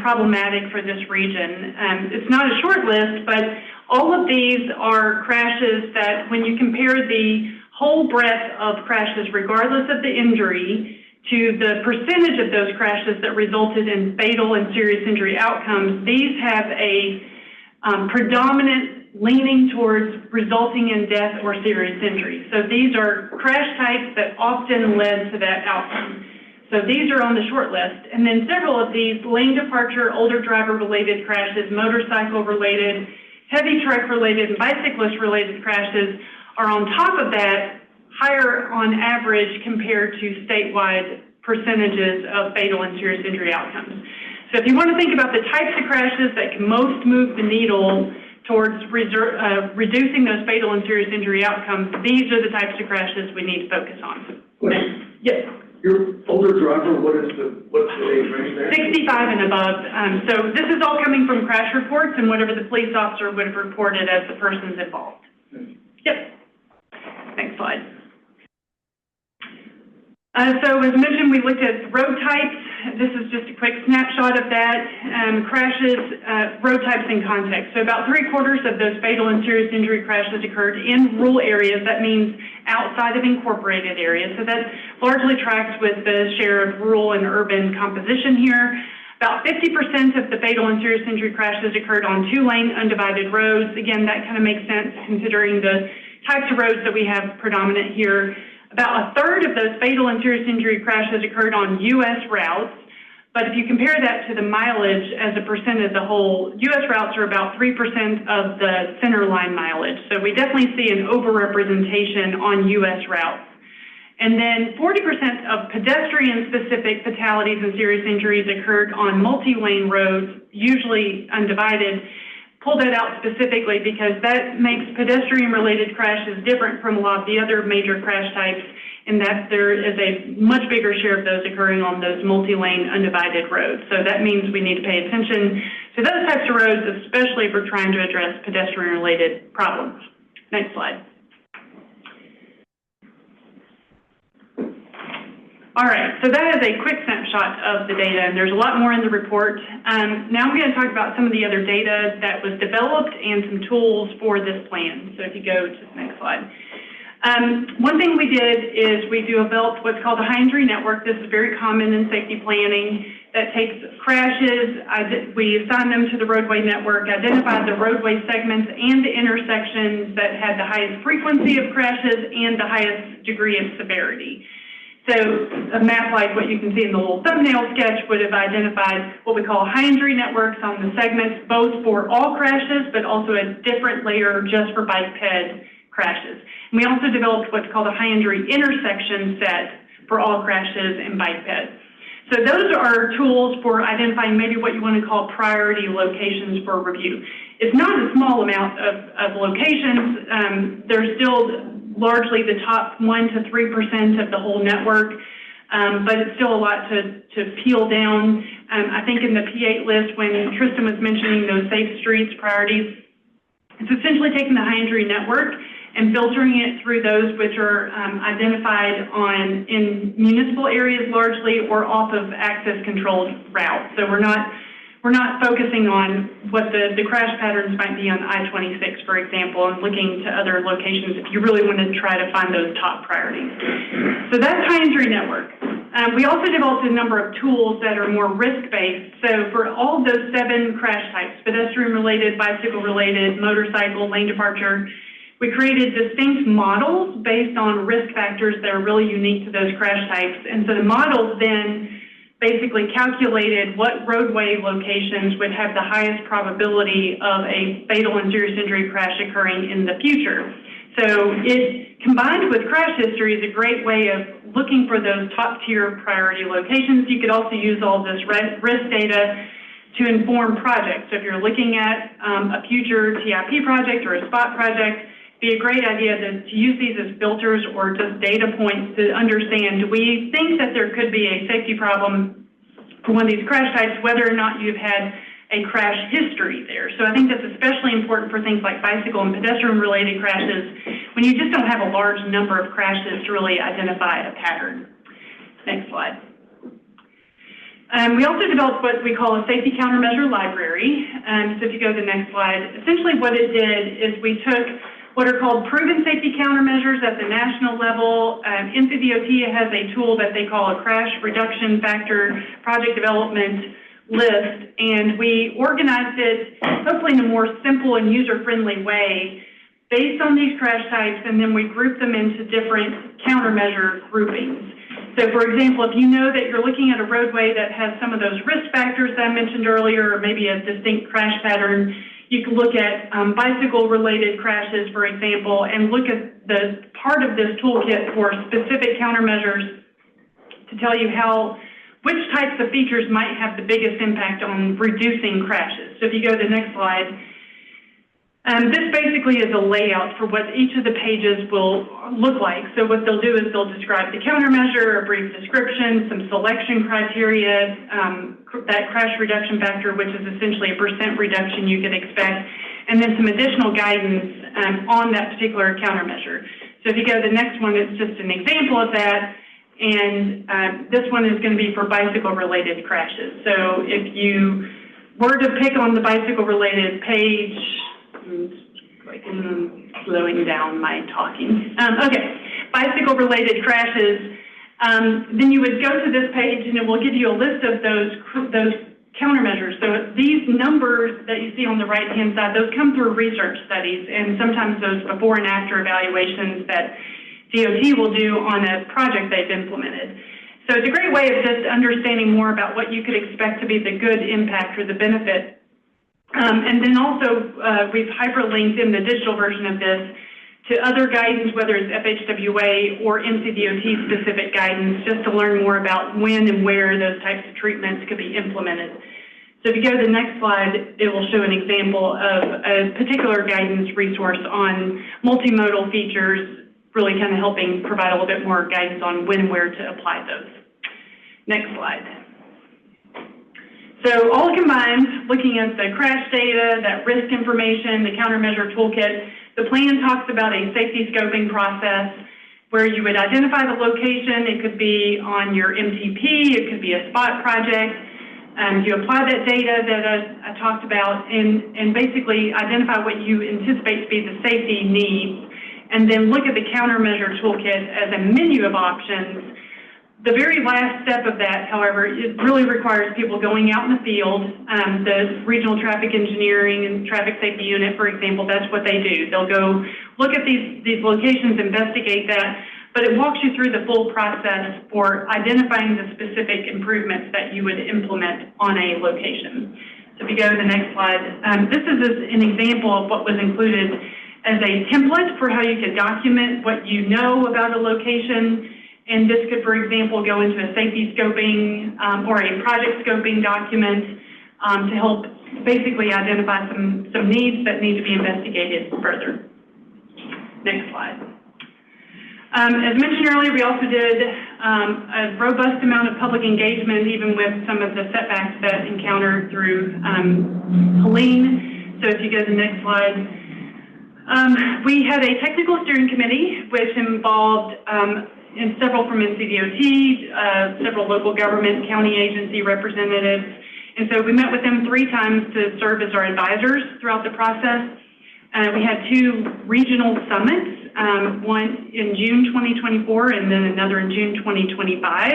problematic for this region. It's not a short list, but all of these are crashes that when you compare the whole breadth of crashes, regardless of the injury, to the percentage of those crashes that resulted in fatal and serious injury outcomes, these have a predominant leaning towards resulting in death or serious injury. So these are crash types that often led to that outcome. So these are on the short list. And then several of these lane departure, older driver-related crashes, motorcycle-related, heavy truck-related, and bicyclist-related crashes are on top of that, higher on average compared to statewide percentages of fatal and serious injury outcomes. So if you want to think about the types of crashes that can most move the needle towards reducing those fatal and serious injury outcomes, these are the types of crashes we need to focus on. Yes. Your older driver, what's the age range there? 65 and above. So this is all coming from crash reports and whatever the police officer would have reported as the persons involved. Yep. Next slide. So as mentioned, we looked at road types. This is just a quick snapshot of that. Crashes, road types in context. So about 3/4 of those fatal and serious injury crashes occurred in rural areas. That means outside of incorporated areas. So that largely tracks with the share of rural and urban composition here. About 50% of the fatal and serious injury crashes occurred on 2-lane undivided roads. Again, that kind of makes sense considering the types of roads that we have predominant here. About 1/3 of those fatal and serious injury crashes occurred on U.S. routes, but if you compare that to the mileage as a percent of the whole, U.S. routes are about 3% of the center line mileage. So we definitely see an overrepresentation on U.S. routes. And then 40% of pedestrian-specific fatalities and serious injuries occurred on multi-lane roads, usually undivided. Pull that out specifically because that makes pedestrian-related crashes different from a lot of the other major crash types, in that there is a much bigger share of those occurring on those multi-lane undivided roads. So that means we need to pay attention to those types of roads, especially if we're trying to address pedestrian-related problems. Next slide. All right, so that is a quick snapshot of the data, and there's a lot more in the report. Now I'm going to talk about some of the other data that was developed and some tools for this plan. So if you go to the next slide. One thing we did is we developed what's called a high injury network. This is very common in safety planning that takes crashes, we assign them to the roadway network, identify the roadway segments and the intersections that had the highest frequency of crashes and the highest degree of severity. So a map like what you can see in the little thumbnail sketch would have identified what we call high injury networks on the segments, both for all crashes, but also a different layer just for bike ped crashes. And we also developed what's called a high injury intersection set for all crashes and bike ped. So those are tools for identifying maybe what you want to call priority locations for review. It's not a small amount of locations. There's still largely the top 1 to 3% of the whole network, but it's still a lot to peel down. I think in the P8 list, when Tristan was mentioning those safe streets priorities, it's essentially taking the high injury network and filtering it through those which are identified in municipal areas largely or off of access controlled routes. So we're not focusing on what the crash patterns might be on I-26, for example, and looking to other locations if you really want to try to find those top priorities. So that's high injury network. We also developed a number of tools that are more risk-based. So for all of those 7 crash types, pedestrian-related, bicycle-related, motorcycle, lane departure, we created distinct models based on risk factors that are really unique to those crash types. And so the models then basically calculated what roadway locations would have the highest probability of a fatal and serious injury crash occurring in the future. So it, combined with crash history, is a great way of looking for those top-tier priority locations. You could also use all this risk data to inform projects. So if you're looking at a future TIP project or a spot project, it'd be a great idea to use these as filters or just data points to understand, do we think that there could be a safety problem for one of these crash types, whether or not you've had a crash history there. So I think that's especially important for things like bicycle and pedestrian-related crashes, when you just don't have a large number of crashes to really identify a pattern. Next slide. We also developed what we call a safety countermeasure library. So if you go to the next slide, essentially what it did is we took what are called proven safety countermeasures at the national level. NCDOT has a tool that they call a crash reduction factor project development list, and we organized it hopefully in a more simple and user-friendly way based on these crash types, and then we grouped them into different countermeasure groupings. So for example, if you know that you're looking at a roadway that has some of those risk factors that I mentioned earlier, or maybe a distinct crash pattern, you can look at bicycle-related crashes, for example, and look at the part of this toolkit for specific countermeasures to tell you which types of features might have the biggest impact on reducing crashes. So if you go to the next slide, this basically is a layout for what each of the pages will look like. So what they'll do is they'll describe the countermeasure, a brief description, some selection criteria, that crash reduction factor, which is essentially a % reduction you could expect, and then some additional guidance on that particular countermeasure. So if you go to the next one, it's just an example of that. And this one is going to be for bicycle-related crashes. So if you were to pick on the bicycle-related page, slowing down my talking. Okay, bicycle-related crashes. Then you would go to this page, and it will give you a list of those countermeasures. So these numbers that you see on the right-hand side, those come through research studies, and sometimes those before and after evaluations that DOT will do on a project they've implemented. So it's a great way of just understanding more about what you could expect to be the good impact or the benefit. And then also, we've hyperlinked in the digital version of this to other guidance, whether it's FHWA or NCDOT specific guidance, just to learn more about when and where those types of treatments could be implemented. So if you go to the next slide, it will show an example of a particular guidance resource on multimodal features, really kind of helping provide a little bit more guidance on when and where to apply those. Next slide. So all combined, looking at the crash data, that risk information, the countermeasure toolkit, the plan talks about a safety scoping process where you would identify the location. It could be on your MTP, it could be a spot project. You apply that data that I talked about and basically identify what you anticipate to be the safety needs, and then look at the countermeasure toolkit as a menu of options. The very last step of that, however, it really requires people going out in the field. The regional traffic engineering and traffic safety unit, for example, that's what they do. They'll go look at these locations, investigate that, but it walks you through the full process for identifying the specific improvements that you would implement on a location. So if you go to the next slide, this is an example of what was included as a template for how you could document what you know about a location. And this could, for example, go into a safety scoping or a project scoping document to help basically identify some needs that need to be investigated further. Next slide. As mentioned earlier, we also did a robust amount of public engagement, even with some of the setbacks that encountered through Helene. So if you go to the next slide. We had a technical steering committee, which involved and several from NCDOT, several local government, county agency representatives. And so we met with them 3 times to serve as our advisors throughout the process. We had 2 regional summits, one in June 2024 and then another in June 2025.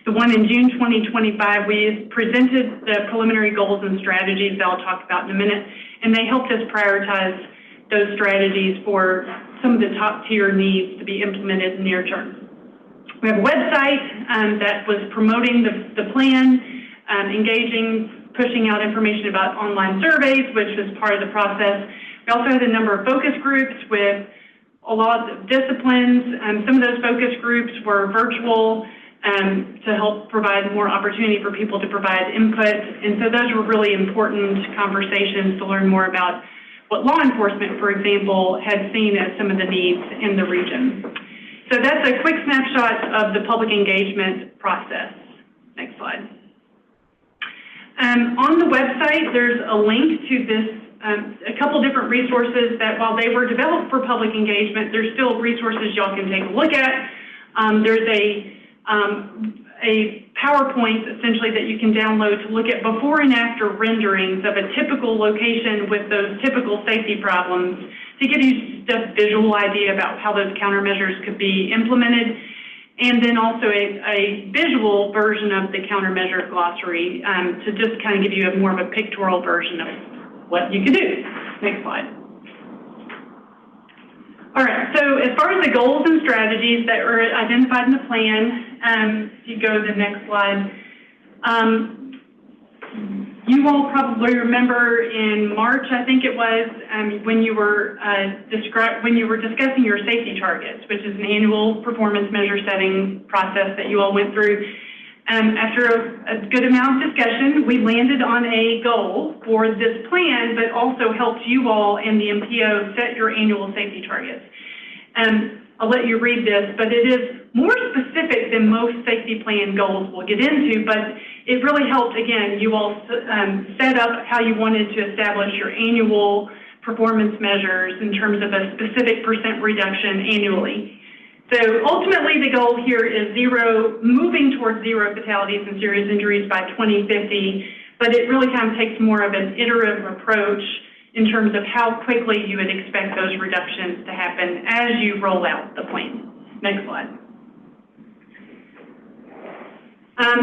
The one in June 2025, we presented the preliminary goals and strategies that I'll talk about in a minute, and they helped us prioritize those strategies for some of the top tier needs to be implemented near term. We have a website that was promoting the plan, engaging, pushing out information about online surveys, which was part of the process. We also had a number of focus groups with a lot of disciplines. Some of those focus groups were virtual to help provide more opportunity for people to provide input. And so those were really important conversations to learn more about what law enforcement, for example, had seen as some of the needs in the region. So that's a quick snapshot of the public engagement process. Next slide. On the website, there's a link to this, a couple different resources that while they were developed for public engagement, there's still resources y'all can take a look at. There's a PowerPoint essentially that you can download to look at before and after renderings of a typical location with those typical safety problems to give you just a visual idea about how those countermeasures could be implemented, and then also a visual version of the countermeasure glossary to just kind of give you more of a pictorial version of what you could do. Next slide. All right, so as far as the goals and strategies that were identified in the plan, if you go to the next slide, you all probably remember in March, I think it was, when you were discussing your safety targets, which is an annual performance measure setting process that you all went through. After a good amount of discussion, we landed on a goal for this plan, but also helped you all and the MPO set your annual safety targets. I'll let you read this, but it is more specific than most safety plan goals we'll get into, but it really helped, again, you all set up how you wanted to establish your annual performance measures in terms of a specific % reduction annually. So ultimately, the goal here is moving towards zero fatalities and serious injuries by 2050, but it really kind of takes more of an iterative approach in terms of how quickly you would expect those reductions to happen as you roll out the plan. Next slide.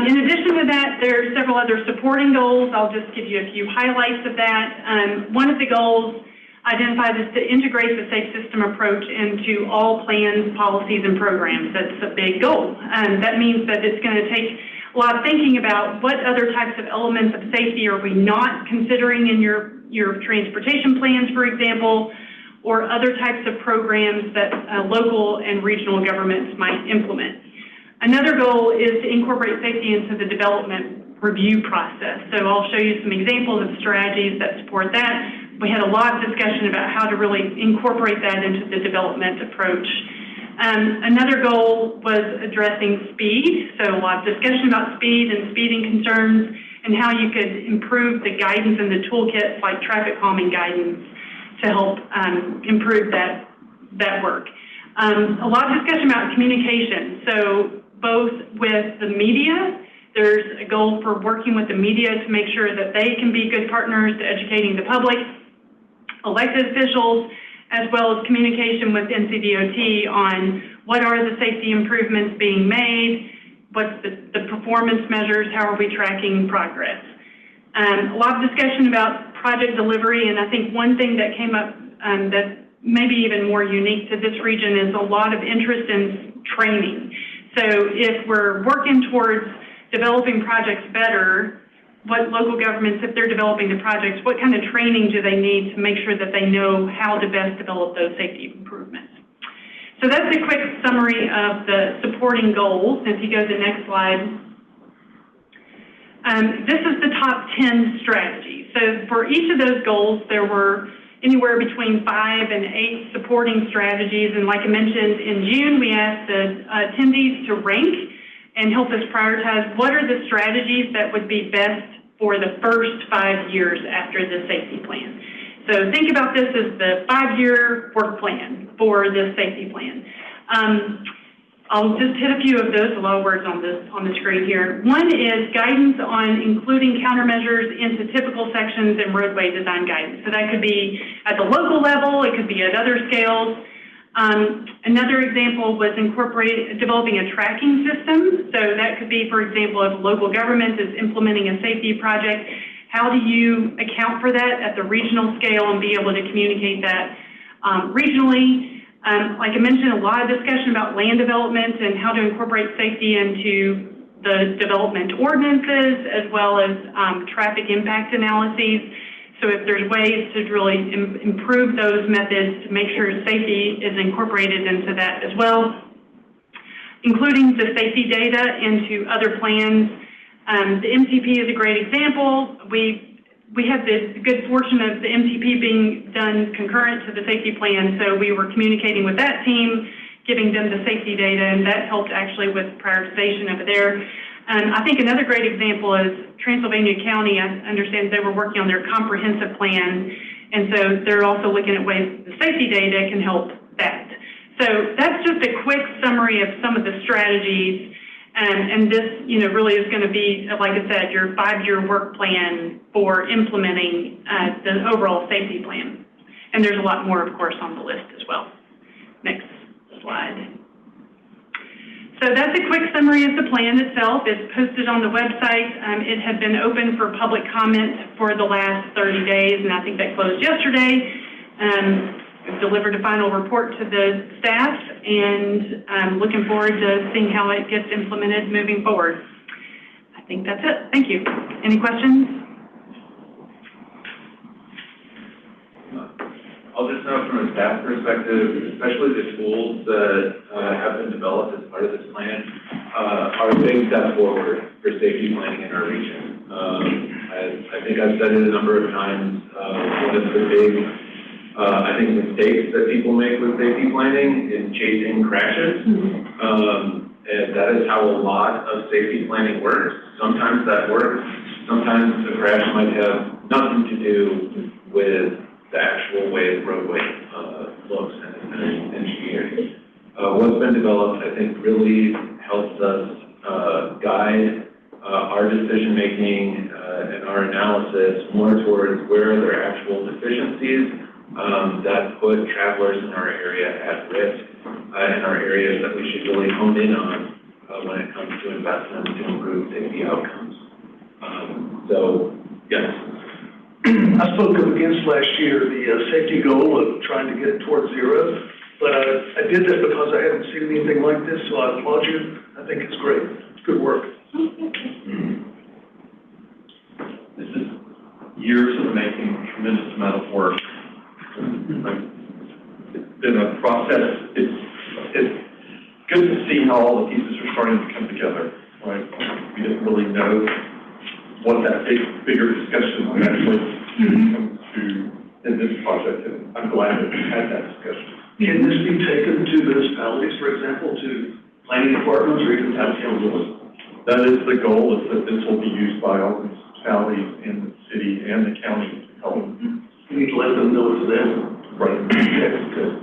In addition to that, there are several other supporting goals. I'll just give you a few highlights of that. One of the goals identified is to integrate the safe system approach into all plans, policies, and programs. That's a big goal. That means that it's going to take a lot of thinking about what other types of elements of safety are we not considering in your transportation plans, for example, or other types of programs that local and regional governments might implement. Another goal is to incorporate safety into the development review process. So I'll show you some examples of strategies that support that. We had a lot of discussion about how to really incorporate that into the development approach. Another goal was addressing speed. So a lot of discussion about speed and speeding concerns and how you could improve the guidance and the toolkits like traffic calming guidance to help improve that work. A lot of discussion about communication. So both with the media, there's a goal for working with the media to make sure that they can be good partners to educating the public, elected officials, as well as communication with NCDOT on what are the safety improvements being made, what's the performance measures, how are we tracking progress. A lot of discussion about project delivery, and I think one thing that came up that maybe even more unique to this region is a lot of interest in training. So if we're working towards developing projects better, what local governments, if they're developing the projects, what kind of training do they need to make sure that they know how to best develop those safety improvements? So that's a quick summary of the supporting goals. If you go to the next slide. This is the top 10 strategies. So for each of those goals, there were anywhere between 5 and 8 supporting strategies. And like I mentioned, in June, we asked the attendees to rank and help us prioritize what are the strategies that would be best for the first 5 years after the safety plan. So think about this as the 5-year work plan for this safety plan. I'll just hit a few of those, a lot of words on the screen here. One is guidance on including countermeasures into typical sections and roadway design guidance. So that could be at the local level, it could be at other scales. Another example was developing a tracking system. So that could be, for example, if a local government is implementing a safety project, how do you account for that at the regional scale and be able to communicate that regionally? Like I mentioned, a lot of discussion about land development and how to incorporate safety into the development ordinances, as well as traffic impact analyses. So if there's ways to really improve those methods to make sure safety is incorporated into that as well, including the safety data into other plans. The MTP is a great example. We had the good fortune of the MTP being done concurrent to the safety plan, so we were communicating with that team, giving them the safety data, and that helped actually with prioritization over there. I think another great example is Transylvania County. I understand they were working on their comprehensive plan, and so they're also looking at ways the safety data can help that. So that's just a quick summary of some of the strategies. And this, really is going to be, like I said, your 5-year work plan for implementing the overall safety plan. And there's a lot more, of course, on the list as well. Next slide. So that's a quick summary of the plan itself. It's posted on the website. It had been open for public comment for the last 30 days, and I think that closed yesterday. We've delivered a final report to the staff, and I'm looking forward to seeing how it gets implemented moving forward. I think that's it. Thank you. Any questions? I'll just note from a staff perspective, especially the tools that have been developed as part of this plan are a big step forward for safety planning in our region. I think I've said it a number of times, one of the big I think mistakes that people make with safety planning is chasing crashes. And that is how a lot of safety planning works. Sometimes that works. Sometimes the crash might have nothing to do with the actual way the roadway looks and engineering. What's been developed, I think, really helps us guide our decision-making and our analysis more towards where are there actual deficiencies that put travelers in our area at risk, in our areas that we should really hone in on when it comes to investments to improve safety outcomes. So, yes. I spoke up against last year the safety goal of trying to get towards zero, but I did that because I haven't seen anything like this, so I applaud you. I think it's great. It's good work. This is years of making, tremendous amount of work. It's been a process. It's good to see how all the pieces are starting to come together, right? We didn't really know what that bigger discussion would actually come to in this project, and I'm glad that we had that discussion. Can this be taken to municipalities, for example, to planning departments or even town councils? That is the goal, is that this will be used by all municipalities in the city and the county to help. You need to let them know it's them. Right. That's good.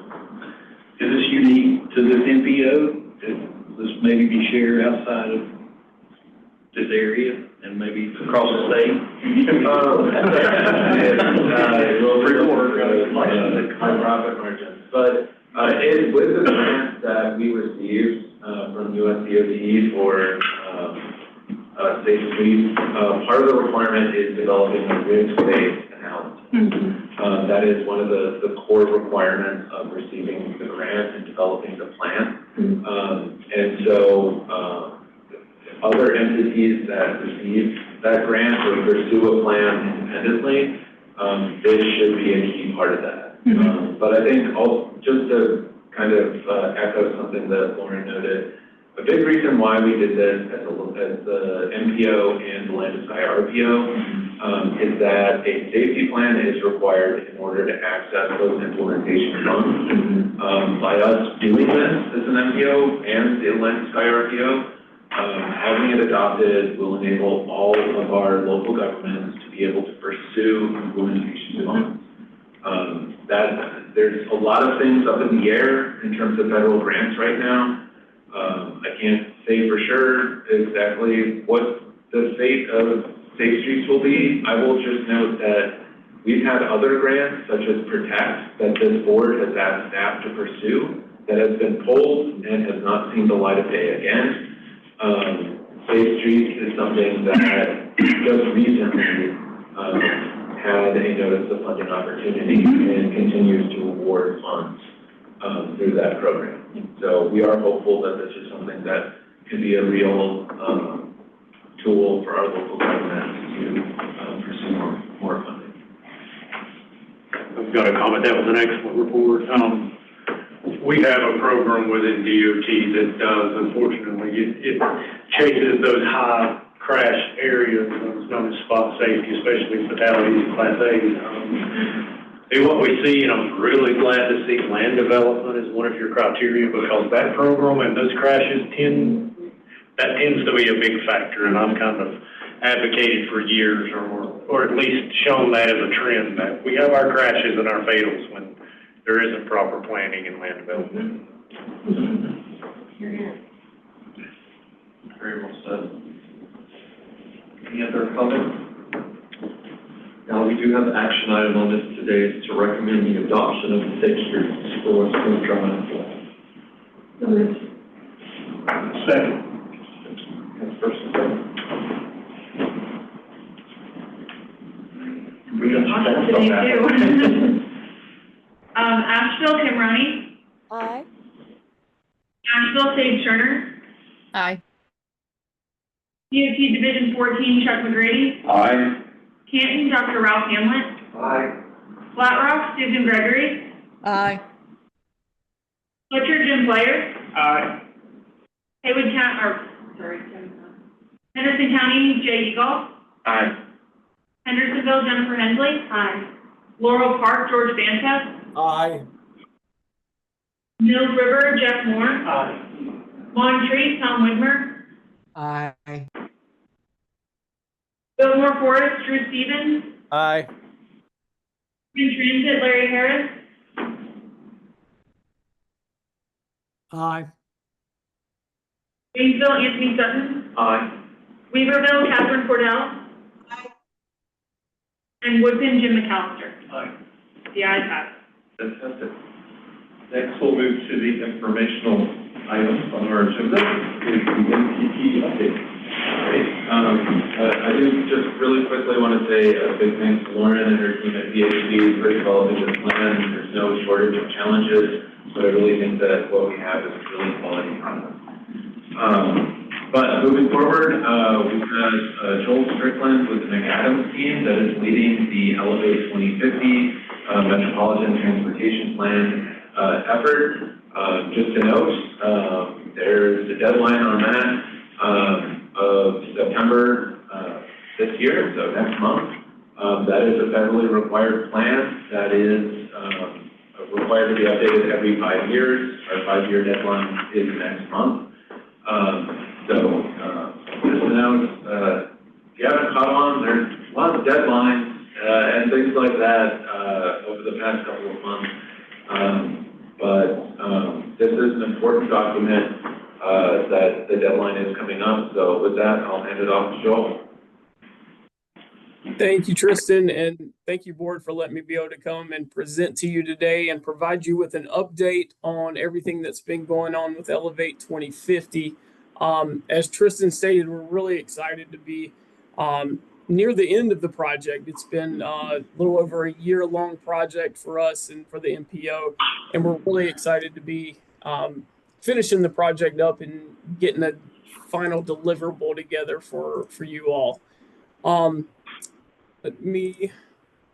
Is this unique to this MPO? Could this maybe be shared outside of this area and maybe across the state? Profit margins. But with the grants that we received from USDOT for Safe Streets, part of the requirement is developing a risk-based analysis. That is one of the core requirements of receiving the grant and developing the plan. And so other entities that receive that grant or pursue a plan independently, this should be a key part of that. But I think just to kind of echo something that Lauren noted, a big reason why we did this as the MPO and the Land and Sky RPO is that a safety plan is required in order to access those implementation funds. By us doing this as an MPO and the Land and Sky RPO, having it adopted will enable all of our local governments to be able to pursue implementation funds. There's a lot of things up in the air in terms of federal grants right now. I can't say for sure exactly what the fate of Safe Streets will be. I will just note that we've had other grants, such as Protect, that this board has asked staff to pursue, that has been pulled and has not seen the light of day again. Safe Streets is something that just recently had a notice of funding opportunity and continues to award funds through that program. So we are hopeful that this is something that can be a real tool for our local governments to pursue more funding. I've got a comment. That was an excellent report. We have a program within DOT that does, unfortunately, it chases those high crash areas, known as spot safety, especially fatalities in Class A's. And what we see, and I'm really glad to see land development is one of your criteria, because that program and those crashes tends to be a big factor, and I've kind of advocated for years, or at least shown that as a trend, that we have our crashes and our fatals when there isn't proper planning and land development. Very well said. Any other comments? Now, we do have an action item on this today to recommend the adoption of the Safe Streets for Smooth Drive. Second. That's first and second. We got Awesome today, too. Asheville, Kim Roney. Aye. Asheville, Sage Turner. Aye. DOT Division 14, Chuck McGrady. Aye. Canton, Dr. Ralph Hamlet. Aye. Flat Rock, Susan Gregory. Aye. Butcher, Jim Blair. Aye. Henderson County, Jay Eagle. Aye. Hendersonville, Jennifer Hensley. Aye. Laurel Park, George Banta. Aye. Mills River, Jeff Moore. Aye. Long Tree, Tom Whitmer. Aye. Biltmore Forest, Drew Stevens. Aye. Green Transit, Larry Harris. Aye. Waynesville, Anthony Sutton. Aye. Weaverville, Catherine Cordell. Aye. And Woodfin, Jim McAllister. Aye. The ayes have it. Fantastic. Next, we'll move to the informational items on our agenda, is the MPP update. Great. I do just really quickly want to say a big thanks to Lauren and her team at BHP for developing this plan. There's no shortage of challenges, but I really think that what we have is a really quality product. But moving forward, we've got Joel Strickland with the McAdams team that is leading the Elevate 2050 Metropolitan Transportation Plan effort. Just to note, there's a deadline on that of September this year, so next month. That is a federally required plan that is required to be updated every 5 years. Our 5-year deadline is next month. Just to note, if you haven't caught on, there's lots of deadlines and things like that over the past couple of months. But this is an important document that the deadline is coming up. So with that, I'll hand it off to Joel. Thank you, Tristan, and thank you, board, for letting me be able to come and present to you today and provide you with an update on everything that's been going on with Elevate 2050. As Tristan stated, we're really excited to be near the end of the project. It's been a little over a year-long project for us and for the MPO, and we're really excited to be finishing the project up and getting a final deliverable together for you all. Let me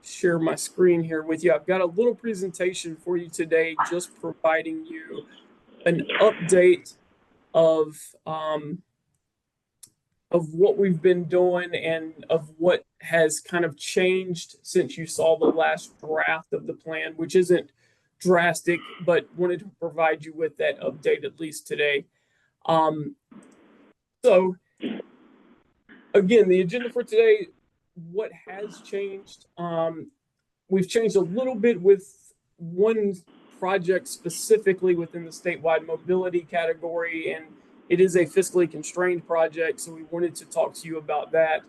share my screen here with you. I've got a little presentation for you today, just providing you an update of what we've been doing and of what has kind of changed since you saw the last draft of the plan, which isn't drastic, but wanted to provide you with that update at least today. So again, the agenda for today, what has changed? We've changed a little bit with one project specifically within the statewide mobility category, and it is a fiscally constrained project, so we wanted to talk to you about that.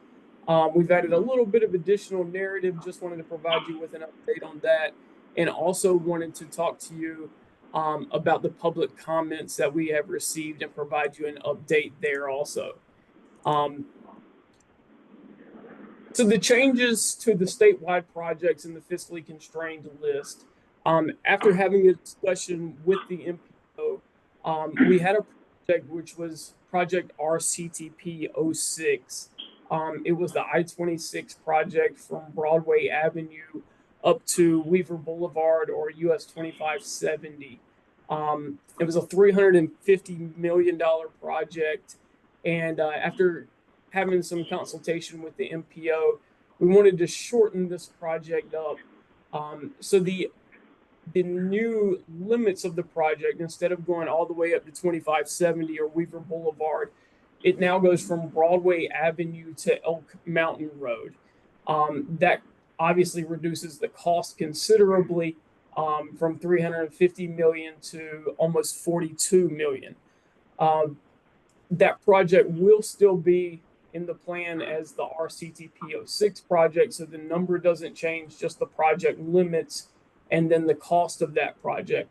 We've added a little bit of additional narrative, just wanted to provide you with an update on that, and also wanted to talk to you about the public comments that we have received and provide you an update there also. So the changes to the statewide projects in the fiscally constrained list, after having a discussion with the MPO, we had a project which was Project RCTP 06. It was the I-26 project from Broadway Avenue up to Weaver Boulevard or US 2570. It was a $350 million project, and after having some consultation with the MPO, we wanted to shorten this project up. So the new limits of the project, instead of going all the way up to 2570 or Weaver Boulevard, it now goes from Broadway Avenue to Elk Mountain Road. That obviously reduces the cost considerably, from $350 million to almost $42 million. That project will still be in the plan as the RCTP 06 project, so the number doesn't change, just the project limits and then the cost of that project.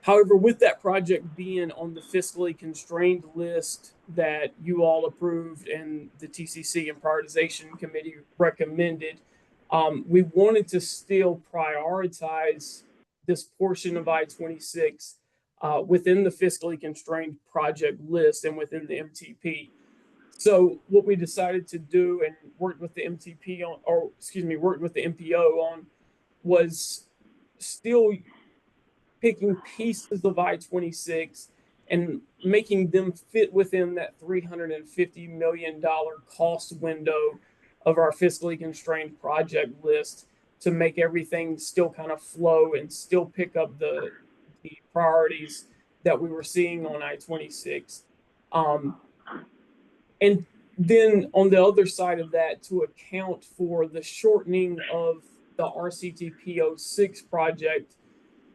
However, with that project being on the fiscally constrained list that you all approved and the TCC and Prioritization Committee recommended, we wanted to still prioritize this portion of I-26 within the fiscally constrained project list and within the MTP. So what we decided to do and worked with the MTP on, or excuse me, worked with the MPO on, was still picking pieces of I-26 and making them fit within that $350 million cost window of our fiscally constrained project list to make everything still kind of flow and still pick up the priorities that we were seeing on I-26. And then on the other side of that, to account for the shortening of the RCTP 06 project,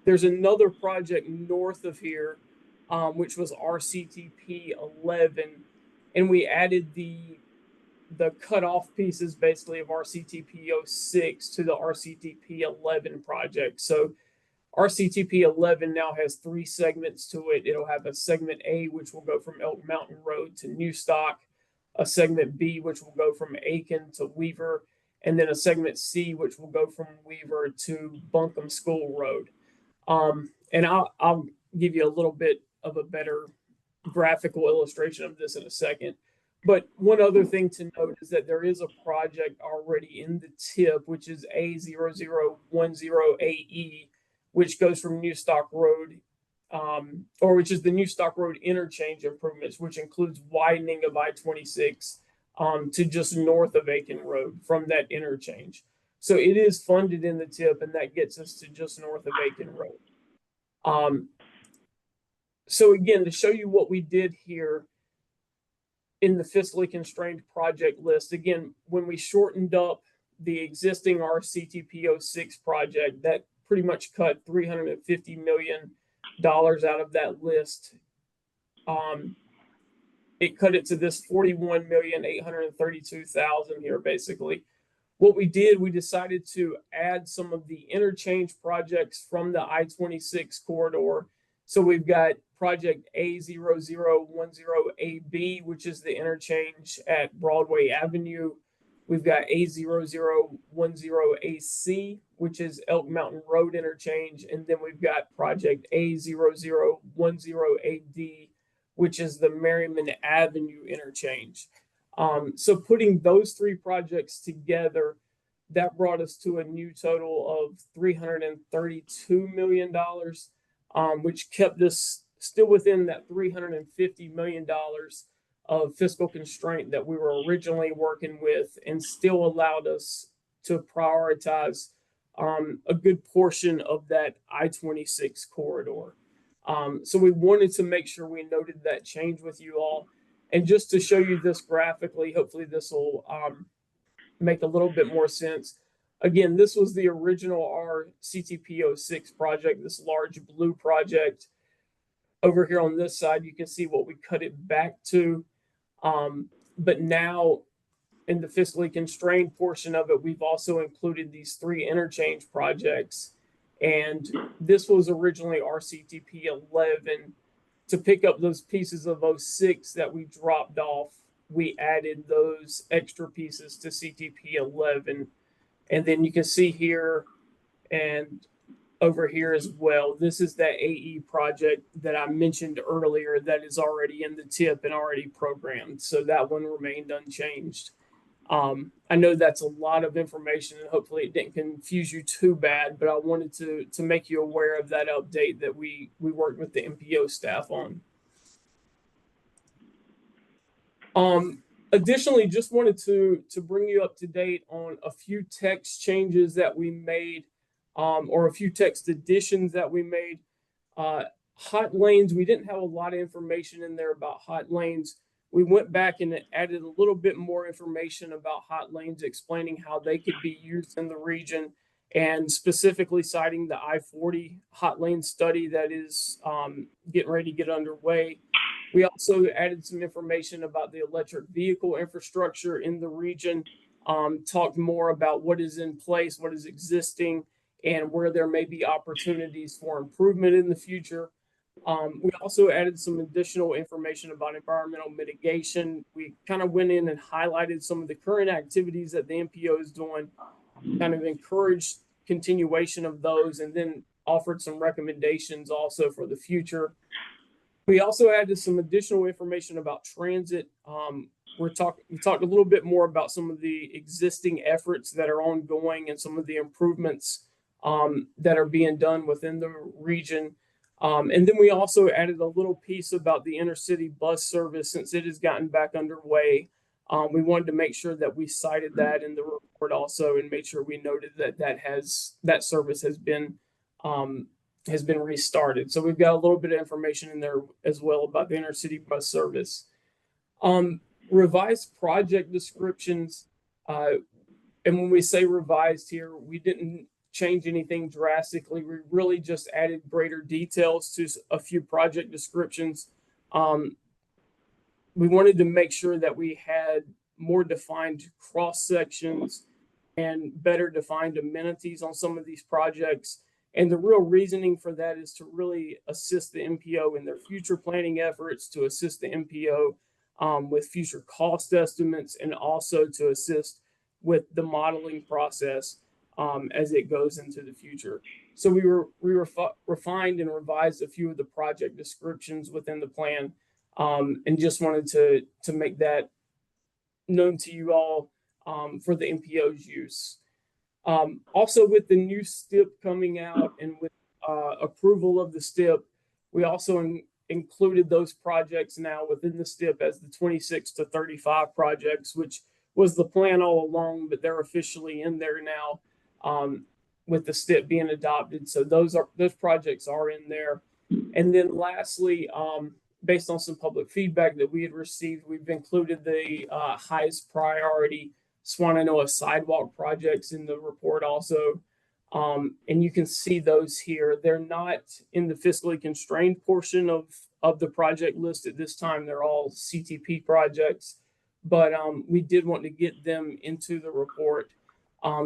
there's another project north of here, which was RCTP 11, and we added the cutoff pieces basically of RCTP 06 to the RCTP 11 project. So RCTP 11 now has 3 segments to it. It'll have a segment A, which will go from Elk Mountain Road to New Stock, a segment B, which will go from Aiken to Weaver, and then a segment C, which will go from Weaver to Buncombe School Road. And I'll give you a little bit of a better graphical illustration of this in a second. But one other thing to note is that there is a project already in the tip, which is A0010AE, which goes from New Stock Road, which is the New Stock Road interchange improvements, which includes widening of I-26 to just north of Aiken Road from that interchange. So it is funded in the tip, and that gets us to just north of Aiken Road. So again, to show you what we did here in the fiscally constrained project list, again, when we shortened up the existing RCTP 06 project, that pretty much cut $350 million out of that list. It cut it to this $41,832,000 here, basically. What we did, we decided to add some of the interchange projects from the I-26 corridor. So we've got project A0010AB, which is the interchange at Broadway Avenue. We've got A0010AC, which is Elk Mountain Road interchange. And then we've got project A0010AD, which is the Merriman Avenue interchange. So putting those 3 projects together, that brought us to a new total of $332 million, which kept us still within that $350 million of fiscal constraint that we were originally working with, and still allowed us to prioritize a good portion of that I-26 corridor. So we wanted to make sure we noted that change with you all. And just to show you this graphically, hopefully this will make a little bit more sense. Again, this was the original RCTP 06 project, this large blue project. Over here on this side, you can see what we cut it back to. But now in the fiscally constrained portion of it, we've also included these 3 interchange projects. And this was originally RCTP 11. To pick up those pieces of 06 that we dropped off, we added those extra pieces to CTP 11. And then you can see here and over here as well, this is that AE project that I mentioned earlier that is already in the tip and already programmed. So that one remained unchanged. I know that's a lot of information, and hopefully it didn't confuse you too bad, but I wanted to make you aware of that update that we worked with the MPO staff on. Additionally, just wanted to bring you up to date on a few text changes that we made, or a few text additions that we made. Hot lanes, we didn't have a lot of information in there about hot lanes. We went back and added a little bit more information about hot lanes, explaining how they could be used in the region, and specifically citing the I-40 hot lane study that is getting ready to get underway. We also added some information about the electric vehicle infrastructure in the region, talked more about what is in place, what is existing, and where there may be opportunities for improvement in the future. We also added some additional information about environmental mitigation. We kind of went in and highlighted some of the current activities that the MPO is doing, kind of encouraged continuation of those, and then offered some recommendations also for the future. We also added some additional information about transit. We talked a little bit more about some of the existing efforts that are ongoing and some of the improvements that are being done within the region. And then we also added a little piece about the intercity bus service since it has gotten back underway. We wanted to make sure that we cited that in the report also, and made sure we noted that that service has been restarted. So we've got a little bit of information in there as well about the intercity bus service. Revised project descriptions. and when we say revised here, we didn't change anything drastically. We really just added greater details to a few project descriptions. We wanted to make sure that we had more defined cross sections and better defined amenities on some of these projects. And the real reasoning for that is to really assist the MPO in their future planning efforts, to assist the MPO with future cost estimates, and also to assist with the modeling process as it goes into the future. So we refined and revised a few of the project descriptions within the plan, and just wanted to make that known to you all for the MPO's use. Also, with the new STIP coming out and with approval of the STIP, we also included those projects now within the STIP as the 26 to 35 projects, which was the plan all along, but they're officially in there now with the STIP being adopted. So those projects are in there. And then lastly, based on some public feedback that we had received, we've included the highest priority Swannanoa sidewalk projects in the report also. And you can see those here. They're not in the fiscally constrained portion of the project list at this time. They're all CTP projects, but we did want to get them into the report.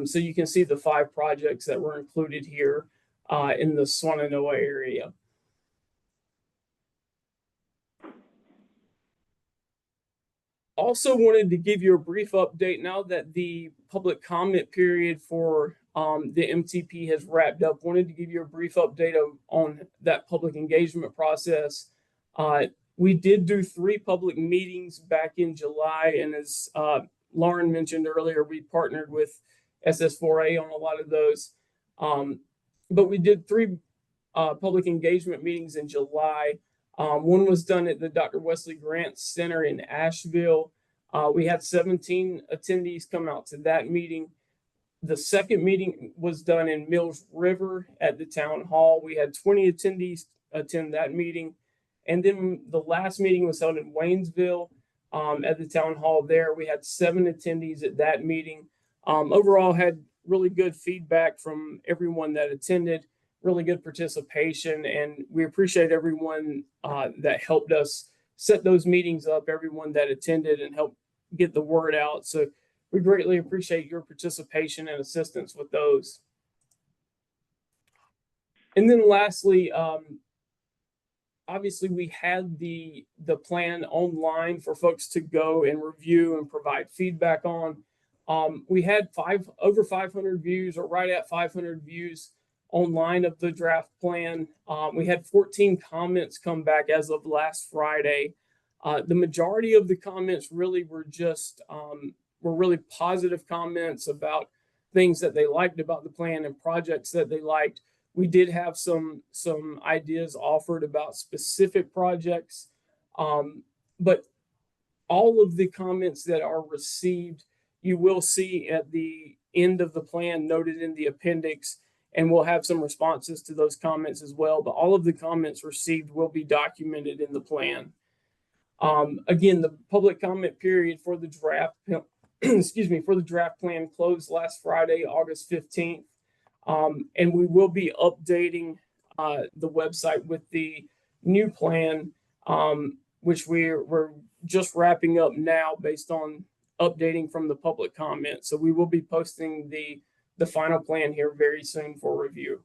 So you can see the 5 projects that were included here in the Swannanoa area. Also wanted to give you a brief update now that the public comment period for the MTP has wrapped up. Wanted to give you a brief update on that public engagement process. We did do 3 public meetings back in July, and as Lauren mentioned earlier, we partnered with SS4A on a lot of those. But we did 3 public engagement meetings in July. One was done at the Dr. Wesley Grant Center in Asheville. We had 17 attendees come out to that meeting. The second meeting was done in Mills River at the town hall. We had 20 attendees attend that meeting. And then the last meeting was held in Waynesville at the town hall there. We had 7 attendees at that meeting. Overall, had really good feedback from everyone that attended. Really good participation, and we appreciate everyone that helped us set those meetings up, everyone that attended and helped get the word out. So we greatly appreciate your participation and assistance with those. And then lastly, obviously we had the plan online for folks to go and review and provide feedback on. We had over 500 views, or right at 500 views online of the draft plan. We had 14 comments come back as of last Friday. The majority of the comments really were just were really positive comments about things that they liked about the plan and projects that they liked. We did have some ideas offered about specific projects, but all of the comments that are received, you will see at the end of the plan noted in the appendix, and we'll have some responses to those comments as well. But all of the comments received will be documented in the plan. Again, the public comment period for the draft, for the draft plan closed last Friday, August 15th. And we will be updating the website with the new plan, which we're just wrapping up now based on updating from the public comment. So we will be posting the final plan here very soon for review.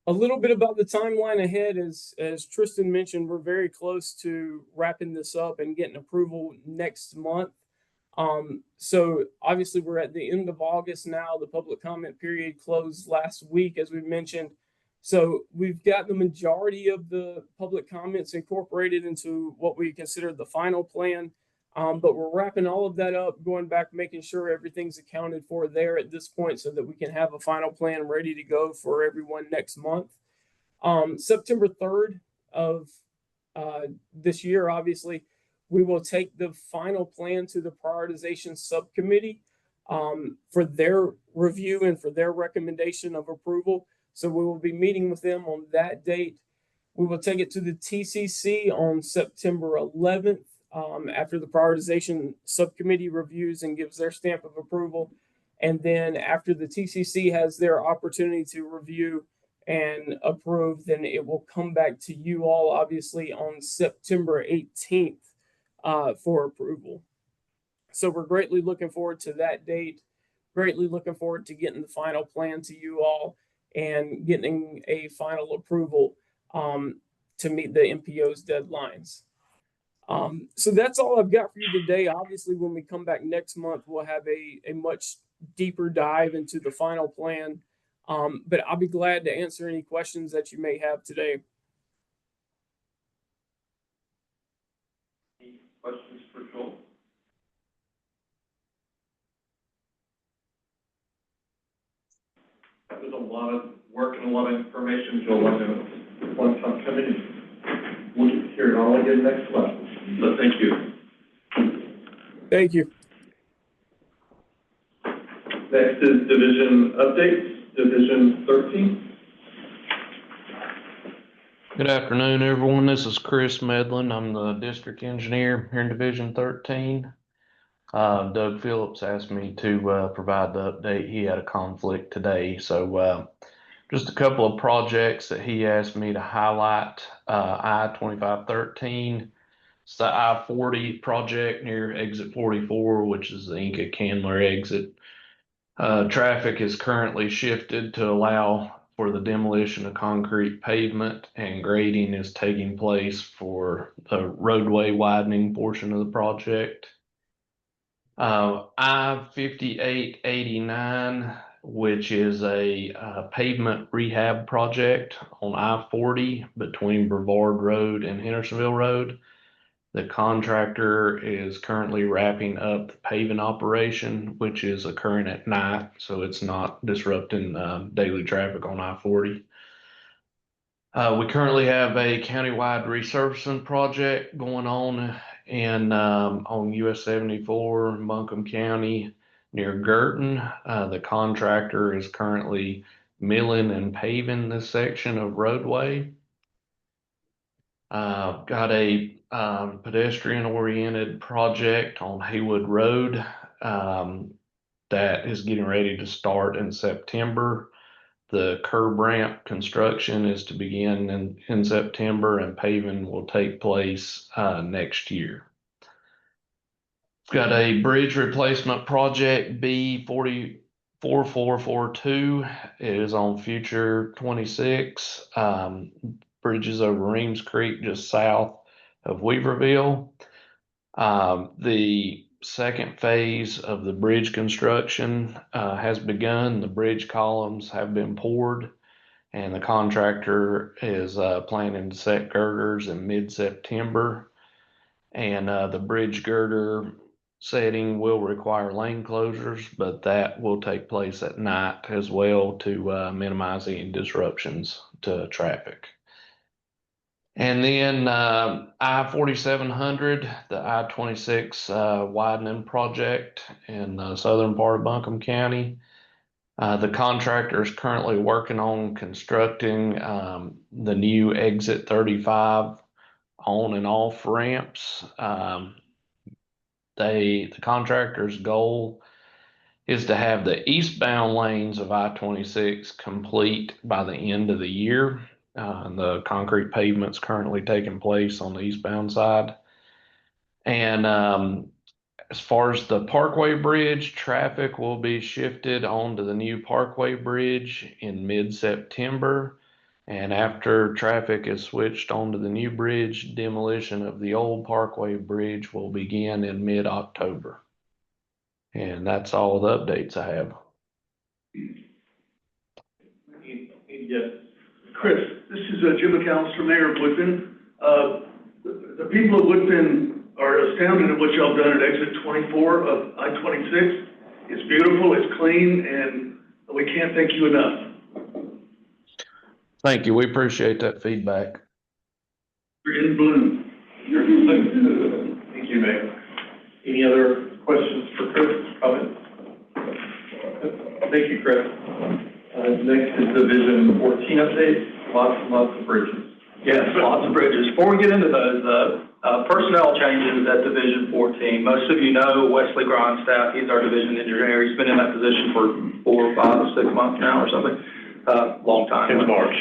A little bit about the timeline ahead, as Tristan mentioned, we're very close to wrapping this up and getting approval next month. So obviously we're at the end of August now. The public comment period closed last week, as we mentioned. So we've got the majority of the public comments incorporated into what we consider the final plan. But we're wrapping all of that up, going back, making sure everything's accounted for there at this point so that we can have a final plan ready to go for everyone next month. September 3rd of this year, obviously, we will take the final plan to the prioritization subcommittee for their review and for their recommendation of approval. So we will be meeting with them on that date. We will take it to the TCC on September 11th. after the prioritization subcommittee reviews and gives their stamp of approval. And then after the TCC has their opportunity to review and approve, then it will come back to you all, obviously, on September 18th for approval. So we're greatly looking forward to that date, greatly looking forward to getting the final plan to you all and getting a final approval to meet the MPO's deadlines. So that's all I've got for you today. Obviously, when we come back next month, we'll have a much deeper dive into the final plan. But I'll be glad to answer any questions that you may have today. Any questions for Joel? That was a lot of work and a lot of information, Joel. I know it's one time coming. We'll get here and all again next month. So thank you. Thank you. Next is division updates, division 13. Good afternoon, everyone. This is Chris Medlin. I'm the district engineer here in Division 13. Doug Phillips asked me to provide the update. He had a conflict today, so just a couple of projects that he asked me to highlight. I-2513, it's the I-40 project near exit 44, which is the Inca Candler exit. Traffic is currently shifted to allow for the demolition of concrete pavement, and grading is taking place for the roadway widening portion of the project. I-5889, which is a pavement rehab project on I-40 between Brevard Road and Hendersonville Road. The contractor is currently wrapping up the paving operation, which is occurring at night, so it's not disrupting daily traffic on I-40. We currently have a countywide resurfacing project going on on US 74 in Buncombe County near Girton. The contractor is currently milling and paving this section of roadway. Got a pedestrian-oriented project on Haywood Road that is getting ready to start in September. The curb ramp construction is to begin in September, and paving will take place next year. Got a bridge replacement project B4442. It is on Future 26. Bridges over Reams Creek just south of Weaverville. The second phase of the bridge construction has begun. The bridge columns have been poured, and the contractor is planning to set girders in mid-September. And the bridge girder setting will require lane closures, but that will take place at night as well to minimize any disruptions to traffic. And then I-4700, the I-26 widening project in the southern part of Buncombe County. The contractor is currently working on constructing the new exit 35 on and off ramps. The contractor's goal is to have the eastbound lanes of I-26 complete by the end of the year. The concrete pavement's currently taking place on the eastbound side. And as far as the Parkway Bridge, traffic will be shifted onto the new Parkway Bridge in mid-September. And after traffic is switched onto the new bridge, demolition of the old Parkway Bridge will begin in mid-October. And that's all the updates I have. Yes. Chris, this is Jim McAllister, Mayor of Woodbine. The people of Woodbine are astounded at what y'all done at exit 24 of I-26. It's beautiful, it's clean, and we can't thank you enough. Thank you. We appreciate that feedback. You're in bloom. You're in bloom. Thank you, Mayor. Any other questions for Chris? Comments? Thank you, Chris. Next is Division 14 update. Lots and lots of bridges. Yes, lots of bridges. Before we get into those, personnel changes at Division 14. Most of you know Wesley Grindstaff. He's our division engineer. He's been in that position for 4, 5, 6 months now or something. Long time. Since March.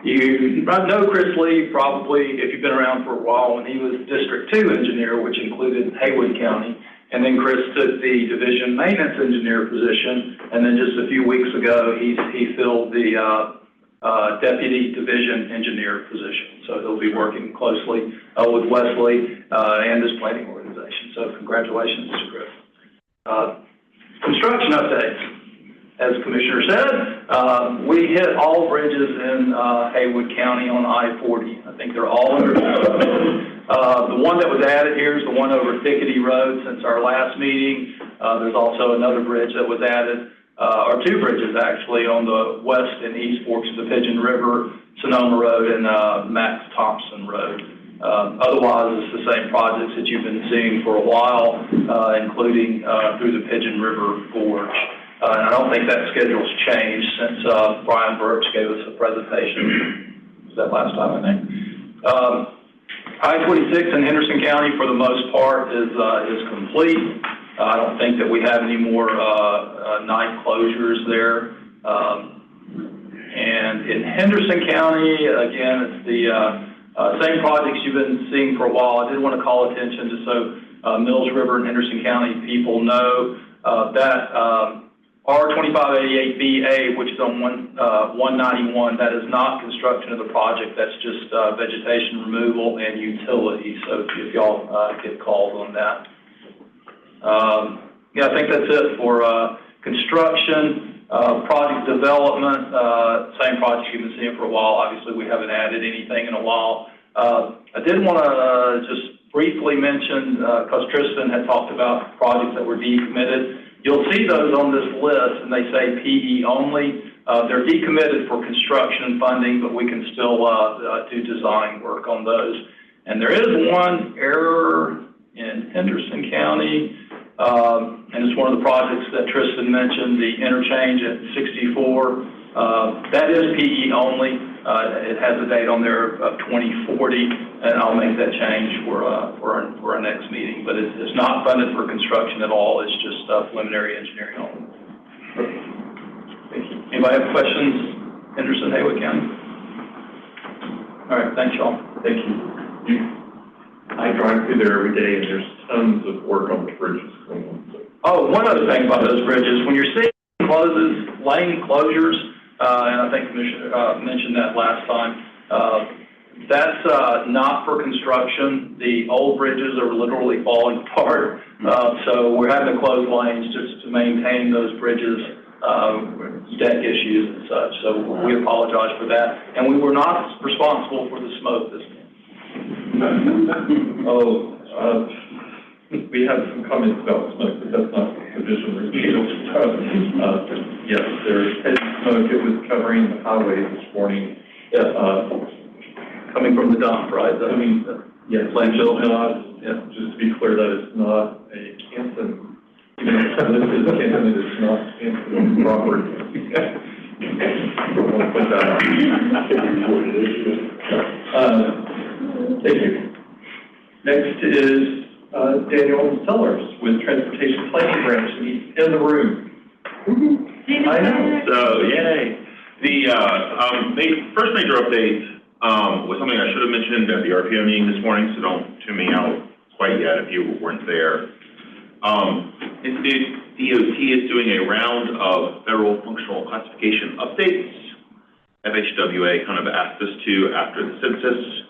You know Chris Lee probably, if you've been around for a while, when he was District 2 engineer, which included Haywood County. And then Chris took the division maintenance engineer position. And then just a few weeks ago, he filled the deputy division engineer position. So he'll be working closely with Wesley and this planning organization. So congratulations to Chris. Construction updates. As the Commissioner said, we hit all bridges in Haywood County on I-40. I think they're all under construction. The one that was added here is the one over Thickety Road since our last meeting. There's also another bridge that was added. Or 2 bridges actually on the west and east forks of the Pigeon River, Sonoma Road, and Max Thompson Road. Otherwise, it's the same projects that you've been seeing for a while, including through the Pigeon River Gorge. And I don't think that schedule's changed since Brian Birch gave us a presentation. Was that last time, I think? I-26 in Henderson County, for the most part, is complete. I don't think that we have any more night closures there. And in Henderson County, again, it's the same projects you've been seeing for a while. I did want to call attention just so Mills River and Henderson County people know that R2588BA, which is on 191, that is not construction of the project. That's just vegetation removal and utilities. So if y'all get called on that. Yeah, I think that's it for construction, project development, same project you've been seeing for a while. Obviously, we haven't added anything in a while. I did want to just briefly mention, because Tristan had talked about projects that were decommitted. You'll see those on this list, and they say PE only. They're decommitted for construction funding, but we can still do design work on those. And there is one error in Henderson County, and it's one of the projects that Tristan mentioned, the interchange at 64. That is PE only. It has a date on there of 2040, and I'll make that change for our next meeting. But it's not funded for construction at all. It's just preliminary engineering only. Thank you. Anybody have questions? Henderson, Haywood County. All right. Thanks, y'all. Thank you. I drive through there every day, and there's tons of work on the bridges going on. Oh, one other thing about those bridges, when you're seeing lane closures, and I think Commissioner mentioned that last time, that's not for construction. The old bridges are literally falling apart, so we're having to close lanes just to maintain those bridges, deck issues and such. So we apologize for that, and we were not responsible for the smoke this morning. We have some comments about smoke, but that's not division review. Yes, there's heavy smoke. It was covering the highway this morning. Coming from the dump, right? Yes, landfill. Just to be clear, that is not a Canton. Even if this is Canton, it is not Canton property. I want to put that out. Thank you. Next is Daniel Sellers with Transportation Planning Branch, and he's in the room. I know. So, yay. The first major update was something I should have mentioned at the RPO meeting this morning, so don't tune me out quite yet if you weren't there. DOT is doing a round of federal functional classification updates. FHWA kind of asked us to after the census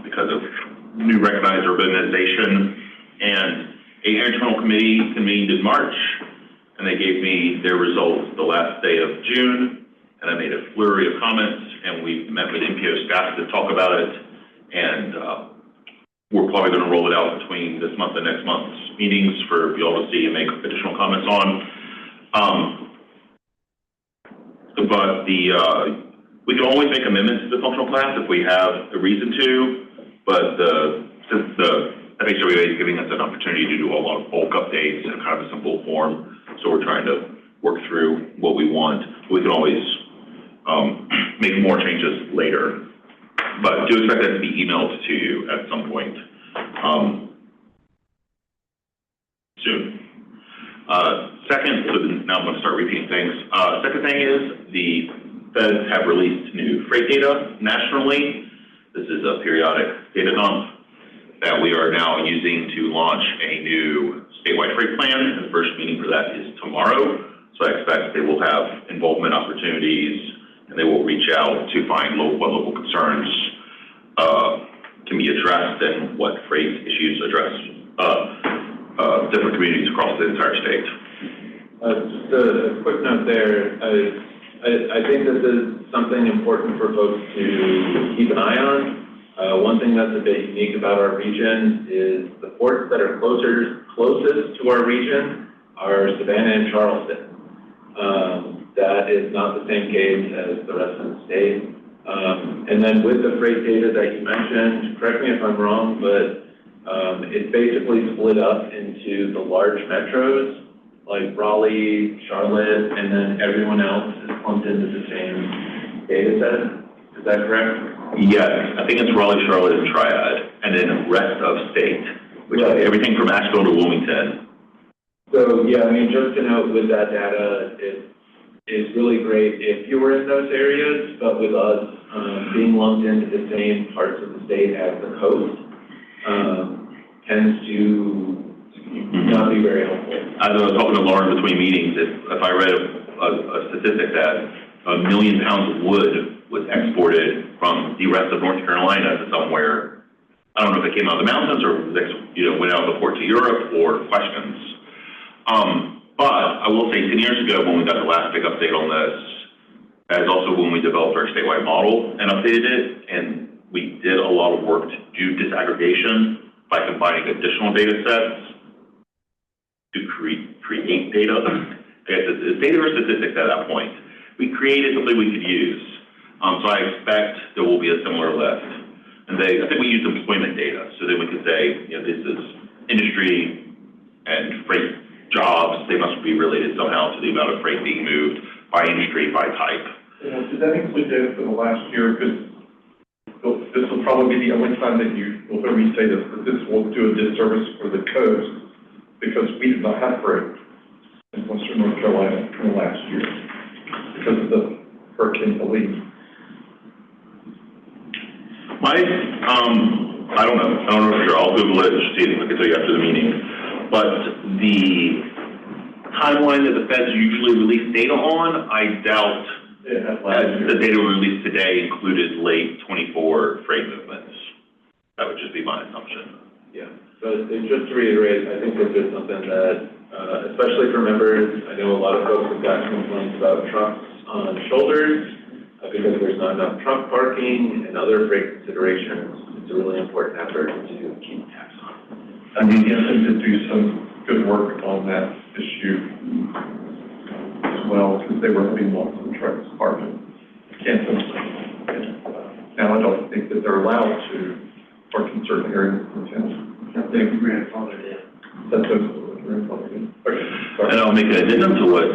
because of new recognized urbanization, and an internal committee convened in March, and they gave me their results the last day of June, and I made a flurry of comments, and we met with MPO staff to talk about it, and we're probably going to roll it out between this month and next month's meetings for you all to see and make additional comments on. But we can always make amendments to the functional class if we have a reason to, but since the FHWA is giving us an opportunity to do a lot of bulk updates in kind of a simple form, so we're trying to work through what we want. We can always make more changes later. But do expect that to be emailed to you at some point soon. Second, so now I'm going to start repeating things. Second thing is the feds have released new freight data nationally. This is a periodic data dump that we are now using to launch a new statewide freight plan, and the first meeting for that is tomorrow. So I expect they will have involvement opportunities, and they will reach out to find what local concerns can be addressed and what freight issues address different communities across the entire state. Just a quick note there. I think this is something important for folks to keep an eye on. One thing that's a bit unique about our region is the ports that are closest to our region are Savannah and Charleston. That is not the same case as the rest of the state. And then with the freight data that you mentioned, correct me if I'm wrong, but it's basically split up into the large metros like Raleigh, Charlotte, and then everyone else is clumped into the same data set. Is that correct? Yes, I think it's Raleigh, Charlotte, and Triad, and then rest of state, which is everything from Asheville to Wilmington. So yeah, I mean, just to note with that data, it is really great if you were in those areas, but with us being lumped into the same parts of the state as the coast tends to not be very helpful. As I was talking to Lauren between meetings, if I read a statistic that 1 million pounds of wood was exported from the rest of North Carolina to somewhere, I don't know if it came out of the mountains or went out of the port to Europe or questions. But I will say 10 years ago when we got the last big update on this, as also when we developed our statewide model and updated it, and we did a lot of work to do disaggregation by combining additional data sets to create data. I guess it's data or statistics at that point. We created something we could use. So I expect there will be a similar lift. And I think we used employment data, so that we could say, this is industry and freight jobs. They must be related somehow to the amount of freight being moved by industry, by type. Did that include data for the last year? Because this will probably be the only time that you will hear me say this, but this will do a disservice for the coast because we did not have freight in Western North Carolina in the last year because of the Hurricane Helene. I don't know for sure. I'll Google it and see it. I can tell you after the meeting. But the timeline that the feds usually release data on, I doubt the data we released today included late 24 freight movements. That would just be my assumption. Yeah, but just to reiterate, I think this is something that, especially for members, I know a lot of folks have gotten complaints about trucks on shoulders because there's not enough truck parking and other freight considerations. It's a really important effort to keep tabs on. I need them to do some good work on that issue as well, because they were having lots of trucks parked in Kansas. Now I don't think that they're allowed to park in certain areas in town. I think grandfather did. That's what grandfather did. And I'll make an addendum to what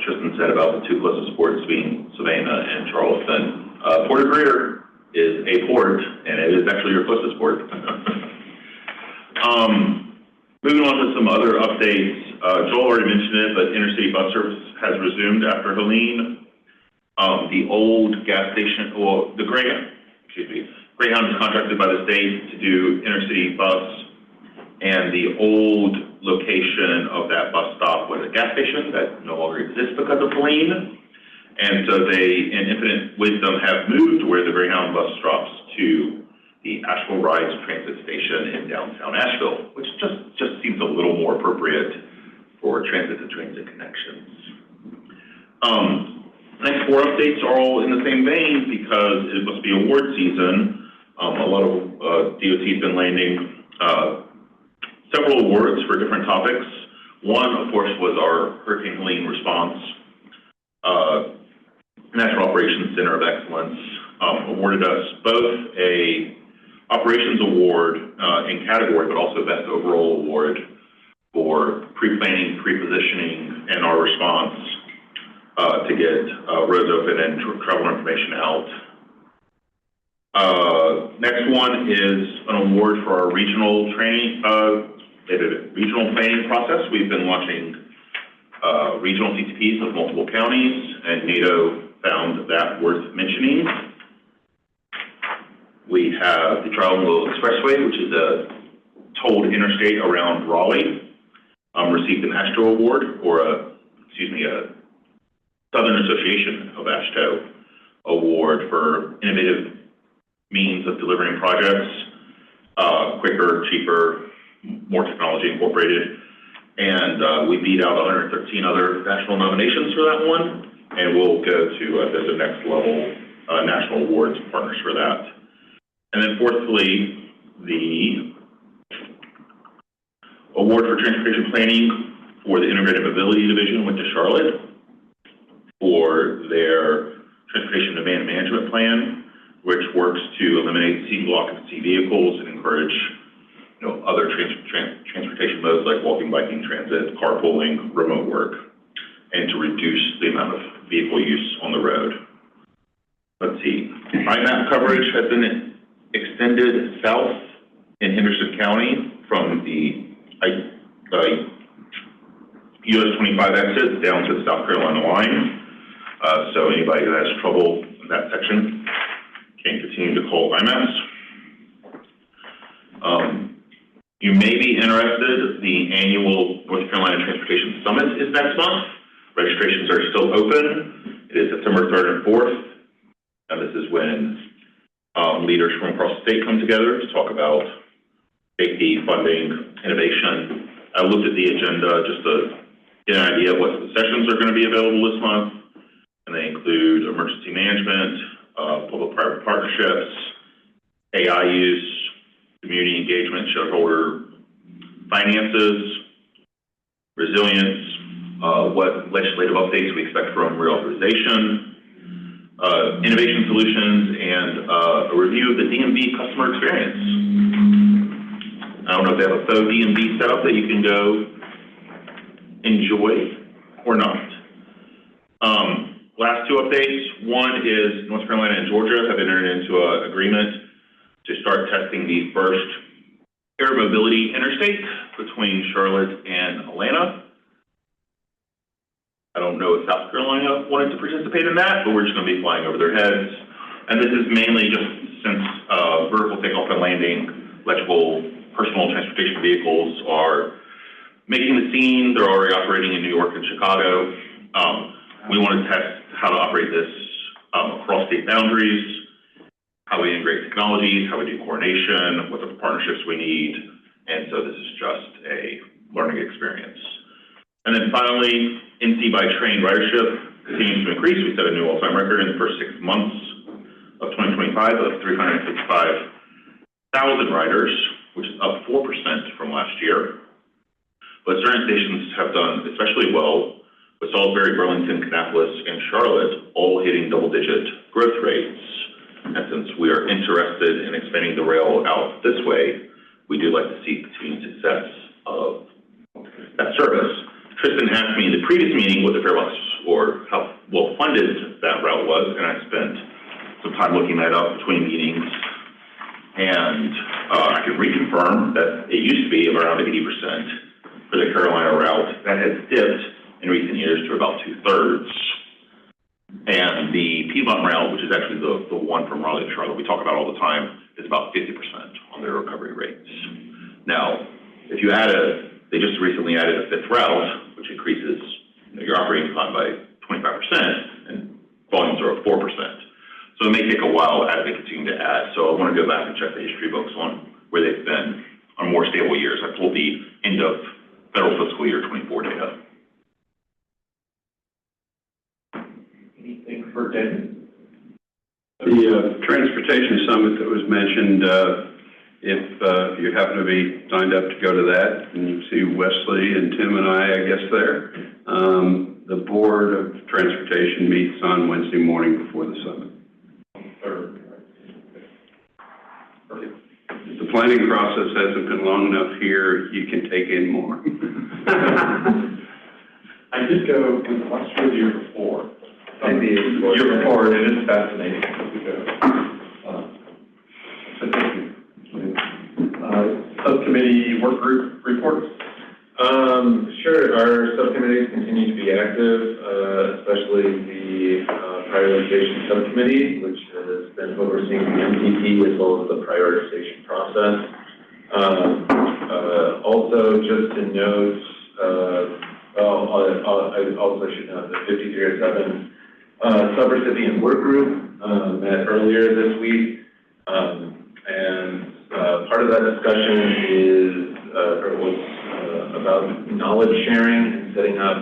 Tristan said about the two closest ports being Savannah and Charleston. Port of Greer is a port, and it is actually your closest port. Moving on to some other updates. Joel already mentioned it, but intercity bus service has resumed after Helene. The old gas station, well, the Greyhound is contracted by the state to do intercity bus, and the old location of that bus stop was a gas station that no longer exists because of Helene. And so they, in infinite wisdom, have moved where the Greyhound bus stops to the Asheville Rise Transit Station in downtown Asheville, which just seems a little more appropriate for transit-to-transit connections. Next four updates are all in the same vein because it must be award season. A lot of DOT has been landing several awards for different topics. One, of course, was our Hurricane Helene response. National Operations Center of Excellence awarded us both a operations award in category, but also best overall award for pre-planning, pre-positioning, and our response to get roads open and travel information out. Next one is an award for our regional training, regional planning process. We've been launching regional CTPs of multiple counties, and NATO found that worth mentioning. We have the Triangle Expressway, which is a tolled interstate around Raleigh, received an AASHTO award, or a Southern Association of AASHTO award for innovative means of delivering projects, quicker, cheaper, more technology incorporated. And we beat out 113 other national nominations for that one, and we'll go to the next level national awards partners for that. And then fourthly, the award for transportation planning for the Integrated Mobility Division went to Charlotte for their transportation demand management plan, which works to eliminate C block and C vehicles and encourage other transportation modes like walking, biking, transit, carpooling, remote work, and to reduce the amount of vehicle use on the road. Let's see, IMAP coverage has been extended south in Henderson County from the US 25 exit down to the South Carolina line. So anybody who has trouble in that section can continue to call IMAPs. You may be interested, the annual North Carolina Transportation Summit is next month. Registrations are still open. It is September 3rd and 4th. And this is when leaders from across the state come together to talk about safety, funding, innovation. I looked at the agenda just to get an idea of what the sessions are going to be available this month. And they include emergency management, public-private partnerships, AI use, community engagement, shareholder finances, resilience, what legislative updates we expect from reauthorization, innovation solutions, and a review of the DMV customer experience. I don't know if they have a faux DMV setup that you can go enjoy or not. Last two updates. One is North Carolina and Georgia have entered into an agreement to start testing the first air mobility interstate between Charlotte and Atlanta. I don't know if South Carolina wanted to participate in that, but we're just going to be flying over their heads. And this is mainly just since vertical takeoff and landing, electrical personal transportation vehicles are making the scene. They're already operating in New York and Chicago. We want to test how to operate this across state boundaries, how we integrate technologies, how we do coordination, what the partnerships we need. And so this is just a learning experience. And then finally, NC by train ridership continues to increase. We set a new all-time record in the first 6 months of 2025 of 355,000 riders, which is up 4% from last year. But certain stations have done especially well, with Salisbury, Burlington, Kannapolis, and Charlotte all hitting double-digit growth rates. And since we are interested in expanding the rail out this way, we do like to see continued success of that service. Tristan asked me in the previous meeting what the farebox or how well funded that route was, and I spent some time looking that up between meetings. And I can reconfirm that it used to be around 80% for the Carolina route. That has dipped in recent years to about 2/3. And the Piedmont route, which is actually the one from Raleigh to Charlotte we talk about all the time, is about 50% on their recovery rates. Now, if you add they just recently added a fifth route, which increases your operating time by 25%, and volumes are up 4%. So it may take a while as they continue to add. So I want to go back and check the history books on where they've been on more stable years. I pulled the end of federal fiscal year 24 data. Anything for David? The transportation summit that was mentioned, if you happen to be signed up to go to that, and you see Wesley and Tim and I guess there, the Board of Transportation meets on Wednesday morning before the summit. If the planning process hasn't been long enough here, you can take in more. I did go last year, the year before. The year before, and it is fascinating. work group reports? Sure. Our subcommittees continue to be active, especially the prioritization subcommittee, which has been overseeing the MPP as well as the prioritization process. Also, just to note, I also should note the 5307 subrecipient work group met earlier this week, and part of that discussion was about knowledge sharing and setting up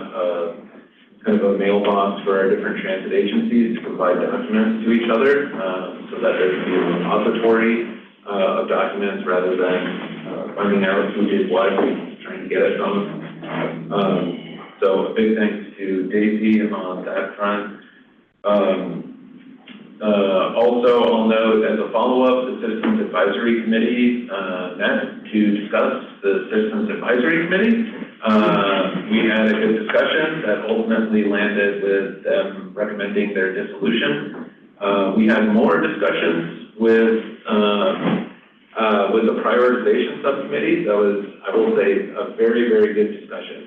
kind of a mailbox for our different transit agencies to provide documents to each other, so that there can be a repository of documents rather than finding out who did what and trying to get it from them. So a big thanks to Daisy on that front. Also, I'll note as a follow-up, the Citizens Advisory Committee met to discuss the Citizens Advisory Committee. We had a good discussion that ultimately landed with them recommending their dissolution. We had more discussions with the prioritization subcommittee. That was, I will say, a very, very good discussion.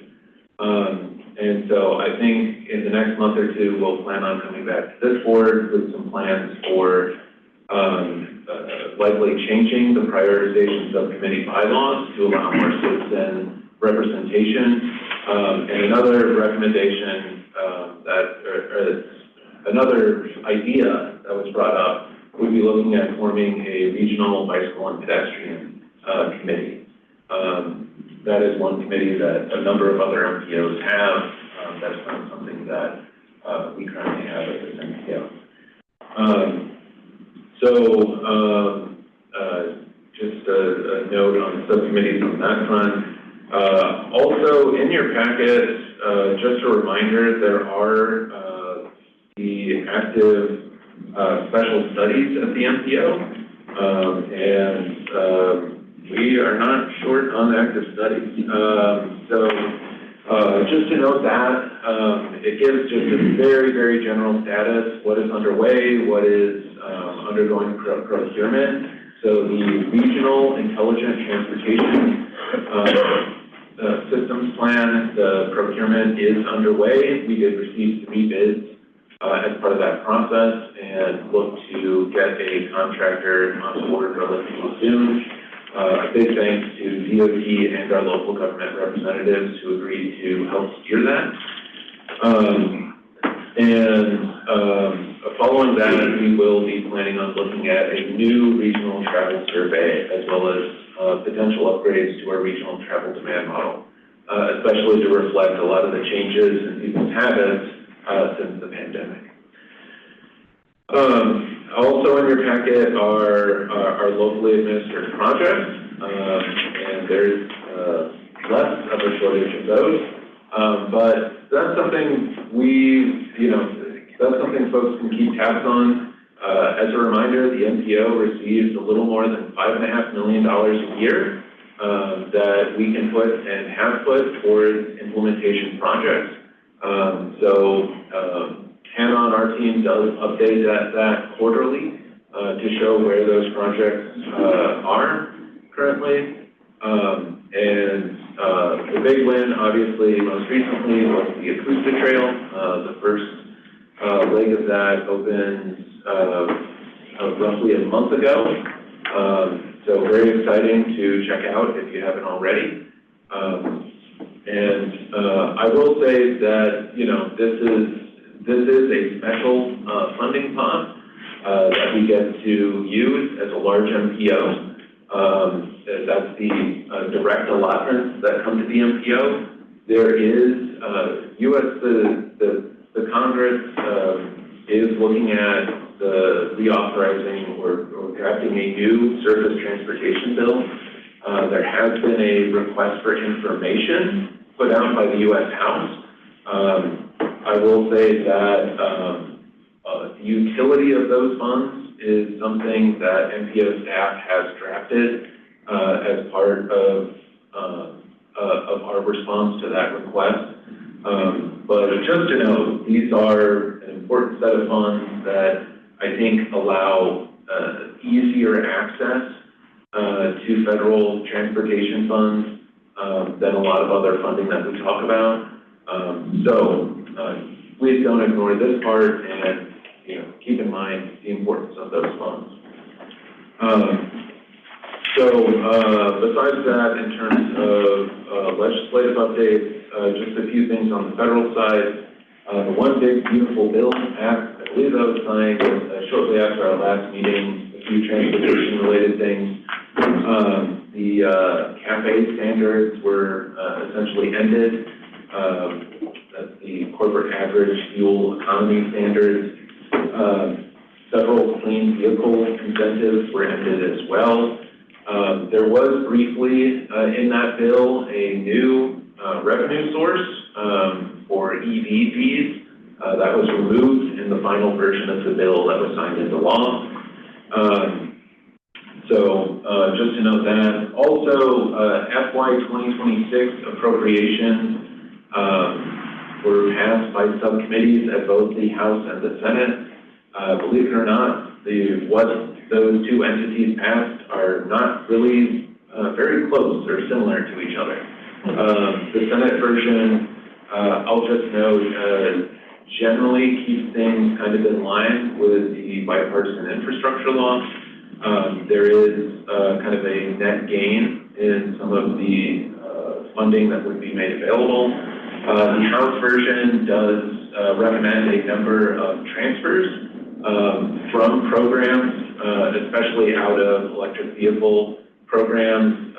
And so I think in the next month or two, we'll plan on coming back to this board with some plans for likely changing the prioritization subcommittee bylaws to allow more citizen representation. And another recommendation another idea that was brought up would be looking at forming a regional bicycle and pedestrian committee. That is one committee that a number of other MPOs have. That's not something that we currently have at this MPO. Just a note on the subcommittees on that front. Also, in your packet, just a reminder, there are the active special studies at the MPO, and we are not short on active studies. Just to note that, it gives just a very, very general status, what is underway, what is undergoing procurement. So the Regional Intelligent Transportation Systems Plan, the procurement is underway. We did receive 3 bids as part of that process and look to get a contractor on board relatively soon. A big thanks to DOT and our local government representatives who agreed to help steer that. Following that, we will be planning on looking at a new regional travel survey as well as potential upgrades to our regional travel demand model, especially to reflect a lot of the changes in people's habits since the pandemic. Also in your packet are our locally administered projects, and there's less of a shortage of those. But that's something that's something folks can keep tabs on. As a reminder, the MPO receives a little more than $5.5 million a year that we can put and have put towards implementation projects. Hannah on our team does update that quarterly to show where those projects are currently. The big win, obviously, most recently was the acoustic trail. The first leg of that opened roughly a month ago. So very exciting to check out if you haven't already. I will say that, this is a special funding pot that we get to use as a large MPO. That's the direct allotments that come to the MPO. There is, the Congress is looking at the reauthorizing or drafting a new surface transportation bill. There has been a request for information put out by the U.S. House. I will say that the utility of those funds is something that MPO staff has drafted as part of our response to that request. But just to note, these are an important set of funds that I think allow easier access to federal transportation funds than a lot of other funding that we talk about. Please don't ignore this part and, keep in mind the importance of those funds. Besides that, in terms of legislative updates, just a few things on the federal side. The One Big Beautiful Bill Act, I believe that was signed shortly after our last meeting, a few transportation-related things. The CAFE standards were essentially ended. That's the corporate average fuel economy standards. Several clean vehicle incentives were ended as well. There was briefly in that bill a new revenue source for EV fees. That was removed in the final version of the bill that was signed into law. Just to note that. Also, FY 2026 appropriations were passed by subcommittees at both the House and the Senate. Believe it or not, what those two entities passed are not really very close or similar to each other. The Senate version, I'll just note, generally keeps things kind of in line with the bipartisan infrastructure law. There is kind of a net gain in some of the funding that would be made available. The House version does recommend a number of transfers from programs, especially out of electric vehicle programs,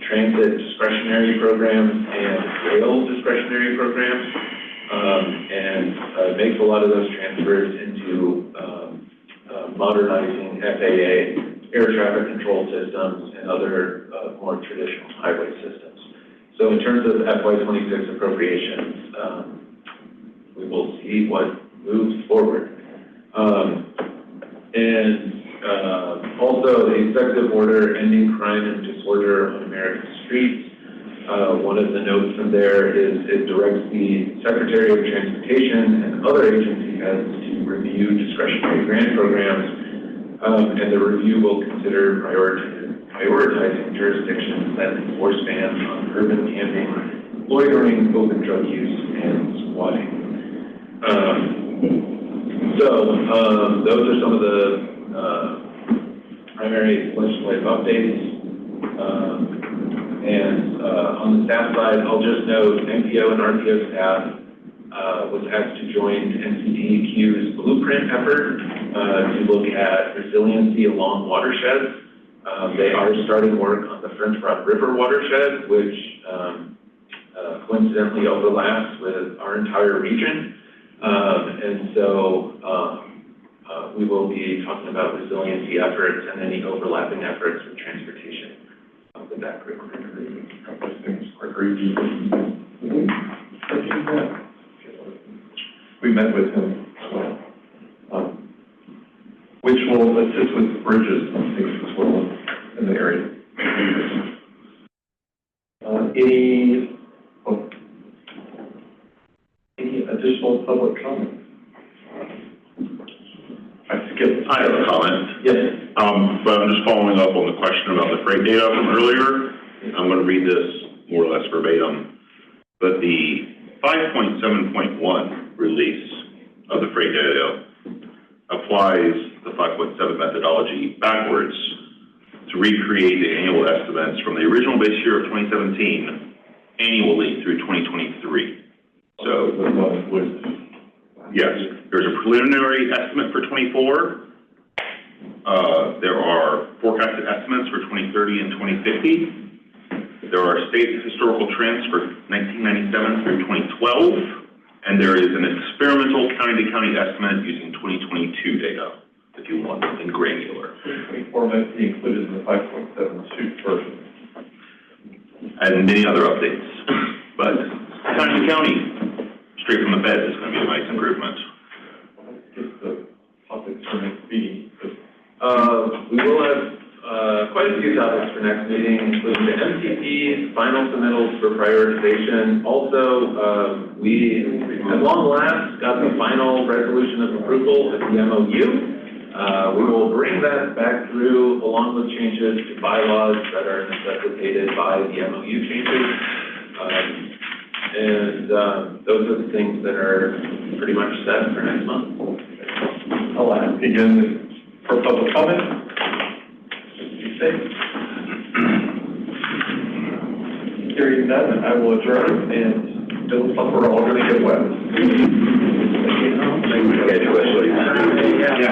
transit discretionary programs, and rail discretionary programs, and makes a lot of those transfers into modernizing FAA air traffic control systems and other more traditional highway systems. So in terms of FY 26 appropriations, we will see what moves forward. Also, the executive order ending crime and disorder on American streets. One of the notes from there is it directs the Secretary of Transportation and other agency heads to review discretionary grant programs, and the review will consider prioritizing jurisdictions that enforce bans on urban camping, loitering, open drug use, and squatting. Those are some of the primary legislative updates. On the staff side, I'll just note MPO and RPO staff was asked to join NCTEQ's blueprint effort to look at resiliency along watersheds. They are starting work on the French Broad River watershed, which coincidentally overlaps with our entire region. We will be talking about resiliency efforts and any overlapping efforts with transportation with that group. We met with him as well, which will assist with bridges and things as well in the area. Any additional public comment? I have a comment. Yes. But I'm just following up on the question about the freight data from earlier. I'm going to read this more or less verbatim. But the 5.7.1 release of the freight data applies the 5.7 methodology backwards to recreate the annual estimates from the original base year of 2017 annually through 2023. So, yes, there's a preliminary estimate for 24. There are forecasted estimates for 2030 and 2050. There are state historical trends for 1997 through 2012. And there is an experimental county-to-county estimate using 2022 data, if you want something granular. 24 might be included in the 5.72 version. And many other updates. But county-to-county, straight from the bed, is going to be a nice improvement. Get the topics for next meeting. We will have quite a few topics for next meeting, including the MCP, final submittals for prioritization. Also, we, at long last, got the final resolution of approval at the MOU. We will bring that back through along with changes to bylaws that are necessitated by the MOU changes. Those are the things that are pretty much set for next month. I'll ask again for public comment. Be safe. Hearing none, I will adjourn, and it looks like we're all going to get wet. Thank you, Wesley.